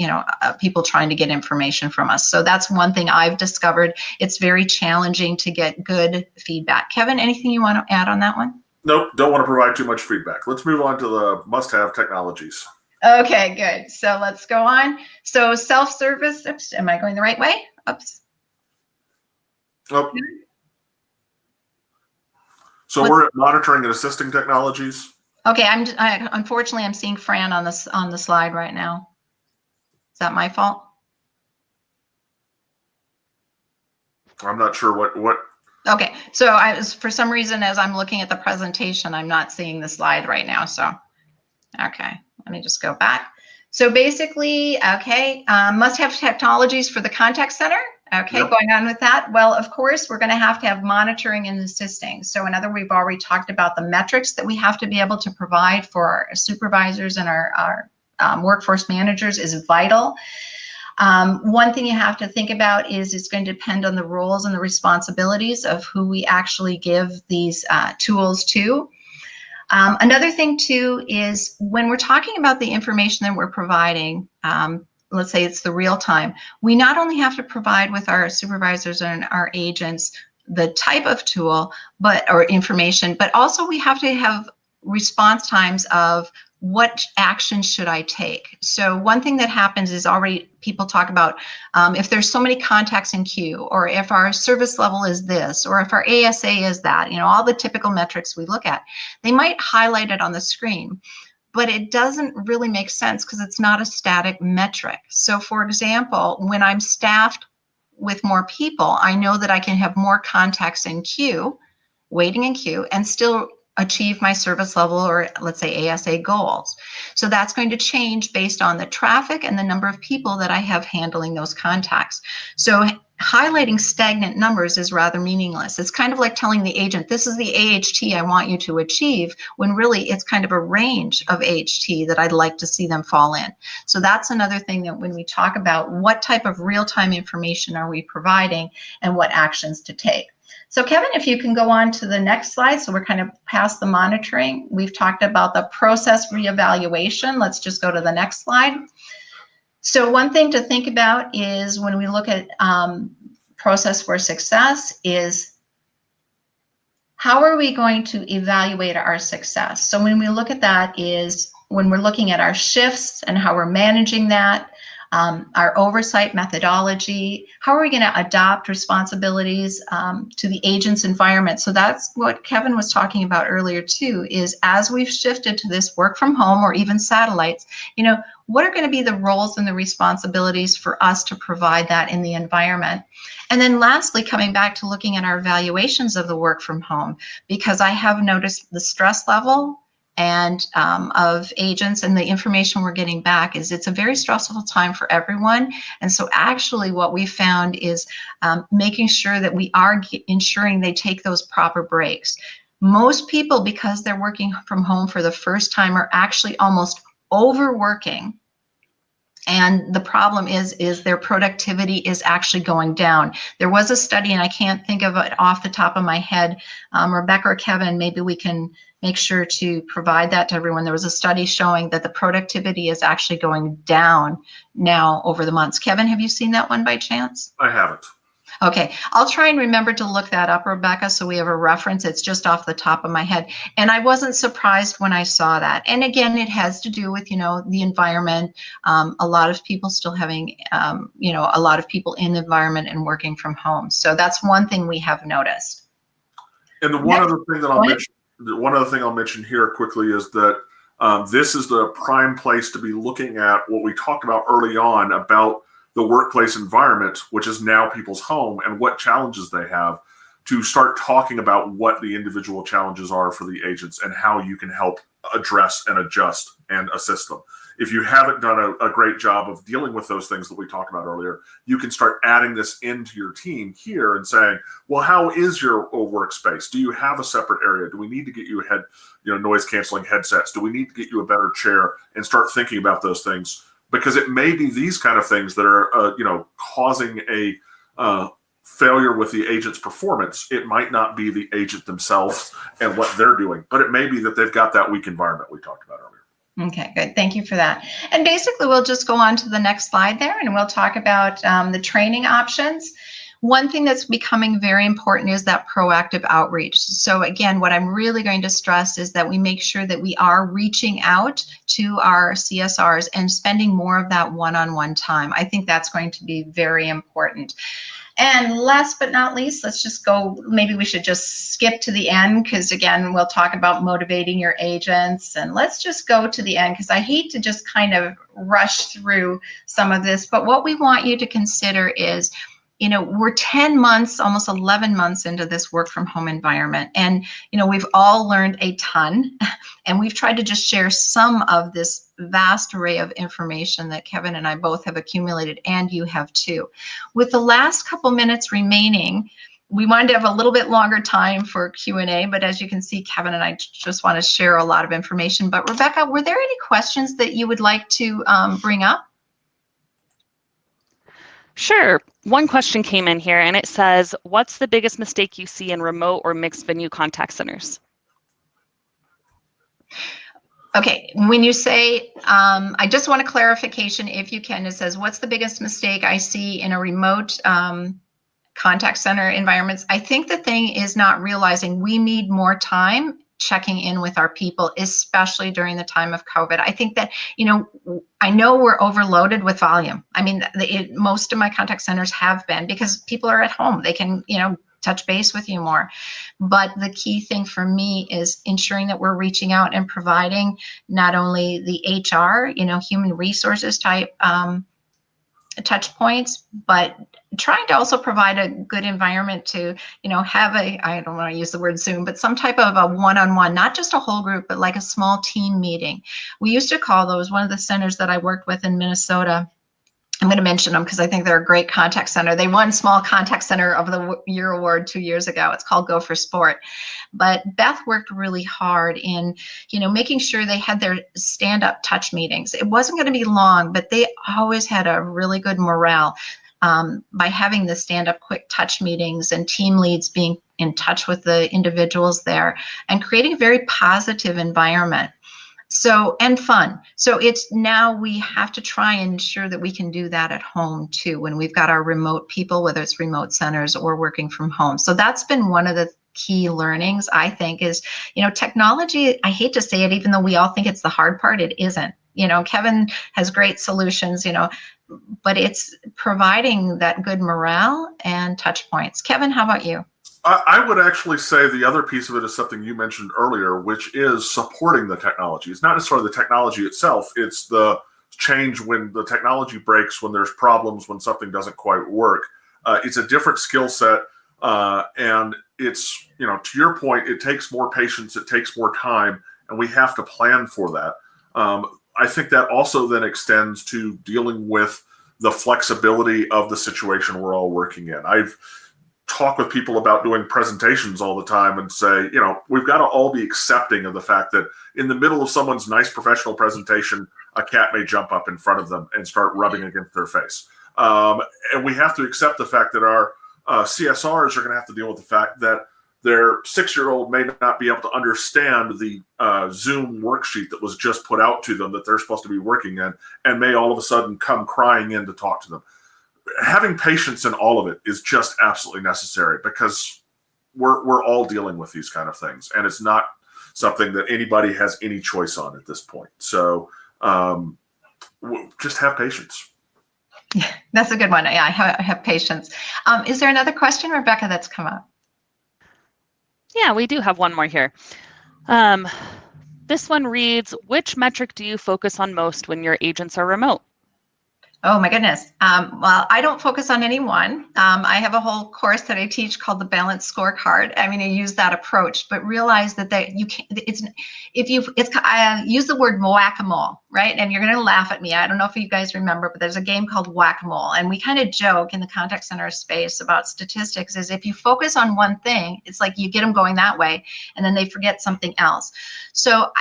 people trying to get information from us. So that's one thing I've discovered. It's very challenging to get good feedback. Kevin, anything you want to add on that one? Nope, don't want to provide too much feedback. Let's move on to the must-have technologies. Okay, good. So let's go on. So self-service. Oops, am I going the right way? Oops. Oh. So we're at monitoring and assisting technologies. Okay, unfortunately I'm seeing Fran on the slide right now. Is that my fault? I'm not sure what. Okay, so for some reason, as I'm looking at the presentation, I'm not seeing the slide right now. So, okay, let me just go back. So basically, okay, must-have technologies for the contact center. Okay, yep. Going on with that. Well, of course, we're going to have monitoring and assisting. So we've already talked about the metrics that we have to be able to provide for our supervisors and our workforce managers is vital. One thing you have to think about is it's going to depend on the roles and the responsibilities of who we actually give these tools to. Another thing too is, when we're talking about the information that we're providing, let's say it's the real time, we not only have to provide with our supervisors and our agents the type of tool, or information, but also we have to have response times of what action should I take. So one thing that happens is already people talk about if there's so many contacts in queue, or if our service level is this, or if our ASA is that, all the typical metrics we look at, they might highlight it on the screen, but it doesn't really make sense because it's not a static metric. So for example, when I'm staffed with more people, I know that I can have more contacts in queue, waiting in queue, and still achieve my service level, or let's say ASA goals. So that's going to change based on the traffic and the number of people that I have handling those contacts. So highlighting stagnant numbers is rather meaningless. It's kind of like telling the agent, this is the AHT I want you to achieve, when really it's kind of a range of AHT that I'd like to see them fall in. So that's another thing that when we talk about what type of real-time information are we providing and what actions to take. So Kevin, if you can go on to the next slide. So we're kind of past the monitoring. We've talked about the process reevaluation. Let's just go to the next slide. So one thing to think about is when we look at process for success is how are we going to evaluate our success? So when we look at that is when we're looking at our shifts and how we're managing that, our oversight methodology, how are we going to adopt responsibilities to the agent's environment? So that's what Kevin was talking about earlier too, is as we've shifted to this work from home or even satellites, what are going to be the roles and the responsibilities for us to provide that in the environment? And then lastly, coming back to looking at our evaluations of the work from home, because I have noticed the stress level and of agents and the information we're getting back is it's a very stressful time for everyone. And so actually what we found is making sure that we are ensuring they take those proper breaks. Most people, because they're working from home for the first time, are actually almost overworking. And the problem is their productivity is actually going down. There was a study, and I can't think of it off the top of my head. Rebecca or Kevin, maybe we can make sure to provide that to everyone. There was a study showing that the productivity is actually going down now over the months. Kevin, have you seen that one by chance? I haven't. Okay, I'll try and remember to look that up, Rebecca, so we have a reference. It's just off the top of my head. And I wasn't surprised when I saw that. And again, it has to do with, the environment. A lot of people still having, a lot of people in the environment and working from home. So that's one thing we have noticed. And the one other thing that I'll mention here quickly is that this is the prime place to be looking at what we talked about early on about the workplace environment, which is now people's home, and what challenges they have, to start talking about what the individual challenges are for the agents and how you can help address and adjust and assist them. If you haven't done a great job of dealing with those things that we talked about earlier, you can start adding this into your team here and saying, well, how is your workspace? Do you have a separate area? Do we need to get you noise canceling headsets? Do we need to get you a better chair? And start thinking about those things, because it may be these kind of things that are, causing a failure with the agent's performance. It might not be the agent themselves and what they're doing, but it may be that they've got that weak environment we talked about earlier. Okay, good. Thank you for that. And basically, we'll just go on to the next slide there, and we'll talk about the training options. One thing that's becoming very important is that proactive outreach. So again, what I'm really going to stress is that we make sure that we are reaching out to our CSRs and spending more of that one-on-one time. I think that's going to be very important. And last but not least, let's just go, maybe we should just skip to the end, because again, we'll talk about motivating your agents, and let's just go to the end, because I hate to just kind of rush through some of this. But what we want you to consider is, we're 10 months, almost 11 months into this work from home environment. And, we've all learned a ton, and we've tried to just share some of this vast array of information that Kevin and I both have accumulated, and you have too. With the last couple minutes remaining, we wanted to have a little bit longer time for Q&A, but as you can see, Kevin and I just want to share a lot of information. But Rebecca, were there any questions that you would like to bring up? Sure. One question came in here, and it says, what's the biggest mistake you see in remote or mixed venue contact centers? Okay, when you say, I just want a clarification if you can, it says, what's the biggest mistake I see in a remote contact center environments. I think the thing is not realizing we need more time checking in with our people, especially during the time of COVID. I think that, I know we're overloaded with volume. I mean, most of my contact centers have been, because people are at home. They can, touch base with you more. But the key thing for me is ensuring that we're reaching out and providing not only the HR, human resources type touch points, but trying to also provide a good environment to, have I don't want to use the word Zoom, but some type of a one-on-one, not just a whole group, but like a small team meeting. We used to call those, one of the centers that I worked with in Minnesota, I'm going to mention them because I think they're a great contact center. They won Small Contact Center of the Year award 2 years ago. It's called Go for Sport. But Beth worked really hard in, making sure they had their stand-up touch meetings. It wasn't going to be long, but they always had a really good morale by having the stand-up quick touch meetings and team leads being in touch with the individuals there and creating a very positive environment. So, and fun. So it's now we have to try and ensure that we can do that at home too, when we've got our remote people, whether it's remote centers or working from home. So that's been one of the key learnings, I think, is, technology, I hate to say it, even though we all think it's the hard part, it isn't. Kevin has great solutions, but it's providing that good morale and touch points. Kevin, how about you? I would actually say the other piece of it is something you mentioned earlier, which is supporting the technology. It's not necessarily the technology itself. It's the change when the technology breaks, when there's problems, when something doesn't quite work. It's a different skill set. And it's, to your point, it takes more patience, it takes more time, and we have to plan for that. I think that also then extends to dealing with the flexibility of the situation we're all working in. I've talk with people about doing presentations all the time and say, we've got to all be accepting of the fact that in the middle of someone's nice professional presentation, a cat may jump up in front of them and start rubbing against their face. And we have to accept the fact that our CSRs are going to have to deal with the fact that their 6-year-old may not be able to understand the Zoom worksheet that was just put out to them that they're supposed to be working in, and may all of a sudden come crying in to talk to them. Having patience in all of it is just absolutely necessary, because we're all dealing with these kind of things, and it's not something that anybody has any choice on at this point. So just have patience. Yeah, that's a good one. Yeah, I have patience. Is there another question, Rebecca, that's come up? Yeah, we do have one more here. This one reads, which metric do you focus on most when your agents are remote? Oh my goodness. Well, I don't focus on any one. I have a whole course that I teach called the Balanced Scorecard. I mean, I use that approach, but realize that you can't. I use the word whack-a-mole, right? And you're going to laugh at me. I don't know if you guys remember, but there's a game called whack-a-mole, and we kind of joke in the contact center space about statistics. Is if you focus on one thing, it's like you get them going that way, and then they forget something else. So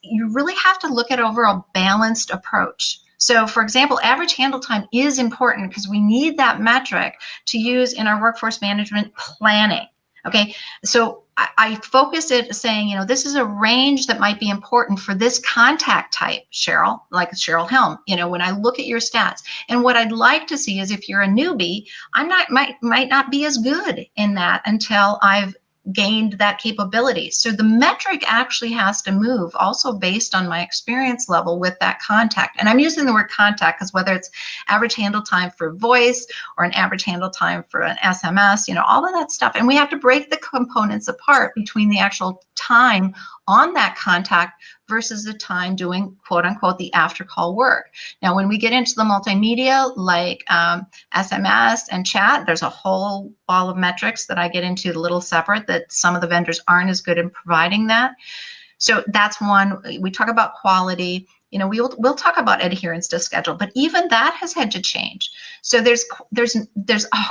you really have to look at overall balanced approach. So, for example, average handle time is important because we need that metric to use in our workforce management planning. Okay, so I focus it saying, this is a range that might be important for this contact type, Cheryl, like Cheryl Helm, when I look at your stats. And what I'd like to see is if you're a newbie, might not be as good in that until I've gained that capability. So the metric actually has to move also based on my experience level with that contact. And I'm using the word contact because whether it's average handle time for voice or an average handle time for an SMS, all of that stuff. And we have to break the components apart between the actual time on that contact versus the time doing quote unquote the after call work. Now, when we get into the multimedia like SMS and chat, there's a whole ball of metrics that I get into a little separate that some of the vendors aren't as good in providing that. So that's one. We talk about quality. We'll talk about adherence to schedule, but even that has had to change. So there's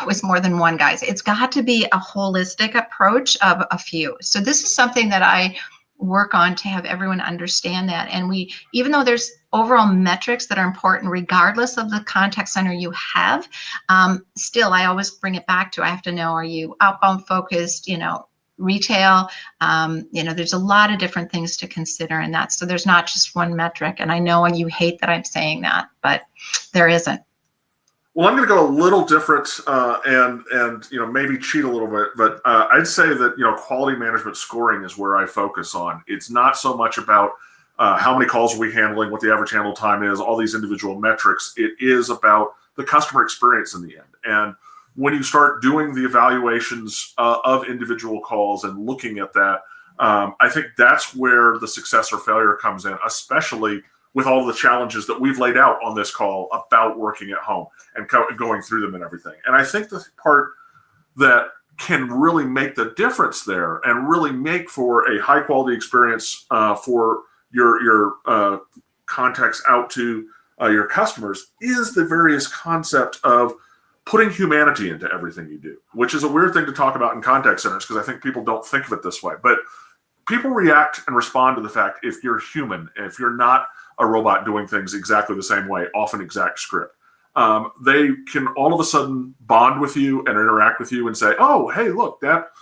always more than one, guys. It's got to be a holistic approach of a few. So this is something that I work on to have everyone understand that. And even though there's overall metrics that are important, regardless of the contact center you have, still, I always bring it back to, I have to know, are you outbound focused, retail? There's a lot of different things to consider in that. So there's not just one metric. And I know you hate that I'm saying that, but there isn't. Well, I'm going to go a little different and maybe cheat a little bit, but I'd say that quality management scoring is where I focus on. It's not so much about how many calls are we handling, what the average handle time is, all these individual metrics. It is about the customer experience in the end. And when you start doing the evaluations of individual calls and looking at that, I think that's where the success or failure comes in, especially with all the challenges that we've laid out on this call about working at home and going through them and everything. And I think the part that can really make the difference there and really make for a high quality experience for your contacts out to your customers is the various concept of putting humanity into everything you do, which is a weird thing to talk about in contact centers because I think people don't think of it this way. But people react and respond to the fact if you're human, if you're not a robot doing things exactly the same way, often exact script. They can all of a sudden bond with you and interact with you and say, oh, hey, look, that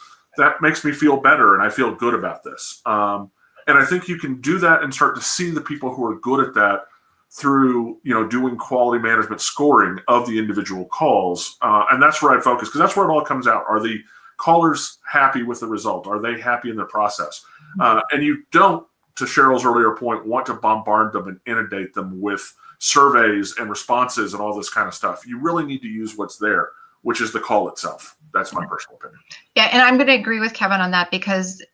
makes me feel better and I feel good about this. And I think you can do that and start to see the people who are good at that through doing quality management scoring of the individual calls. And that's where I focus because that's where it all comes out. Are the callers happy with the result? Are they happy in their process? And you don't, to Cheryl's earlier point, want to bombard them and inundate them with surveys and responses and all this kind of stuff. You really need to use what's there, which is the call itself. That's my personal opinion. Yeah, and I'm going to agree with Kevin on that because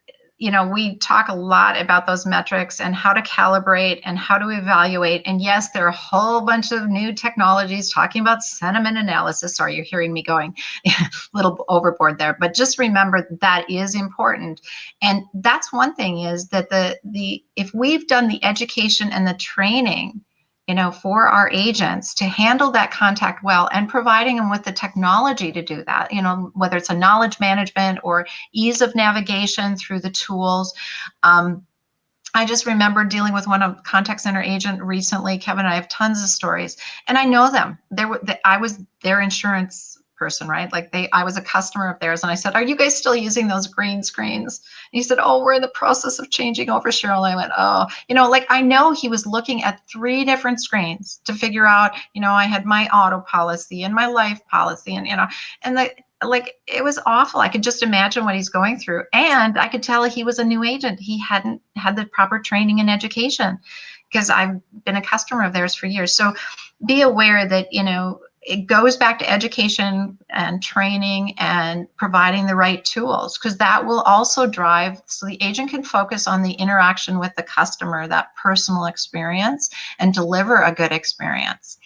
we talk a lot about those metrics and how to calibrate and how to evaluate. And yes, there are a whole bunch of new technologies talking about sentiment analysis. Sorry, you're hearing me going a little overboard there, but just remember that is important. And that's one thing is that if we've done the education and the training for our agents to handle that contact well and providing them with the technology to do that, whether it's a knowledge management or ease of navigation through the tools. I just remember dealing with one contact center agent recently. Kevin and I have tons of stories and I know them. I was their insurance person, right? I was a customer of theirs and I said, are you guys still using those green screens? And he said, oh, we're in the process of changing over, Cheryl. I went, oh, I know he was looking at 3 different screens to figure out, I had my auto policy and my life policy and, it was awful. I could just imagine what he's going through. And I could tell he was a new agent. He hadn't had the proper training and education because I've been a customer of theirs for years. So be aware that, it goes back to education and training and providing the right tools because that will also drive so the agent can focus on the interaction with the customer, that personal experience, and deliver a good experience.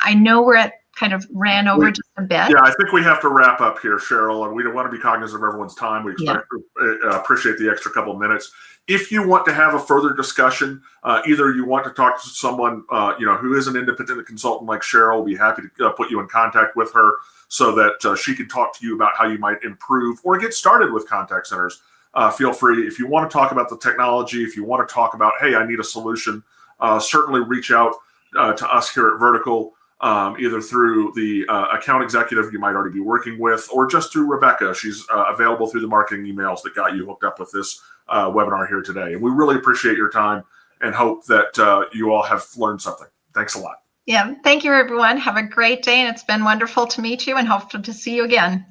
I know kind of ran over just a bit. Yeah, I think we have to wrap up here, Cheryl, and we don't want to be cognizant of everyone's time. We appreciate the extra couple of minutes. If you want to have a further discussion, either you want to talk to someone who is an independent consultant like Cheryl, we'll be happy to put you in contact with her so that she can talk to you about how you might improve or get started with contact centers. Feel free. If you want to talk about the technology, if you want to talk about, hey, I need a solution, certainly reach out to us here at Vertical. Either through the account executive you might already be working with or just through Rebecca. She's available through the marketing emails that got you hooked up with this webinar here today. And we really appreciate your time and hope that you all have learned something. Thanks a lot. Yeah, thank you, everyone. Have a great day. And it's been wonderful to meet you and hope to see you again.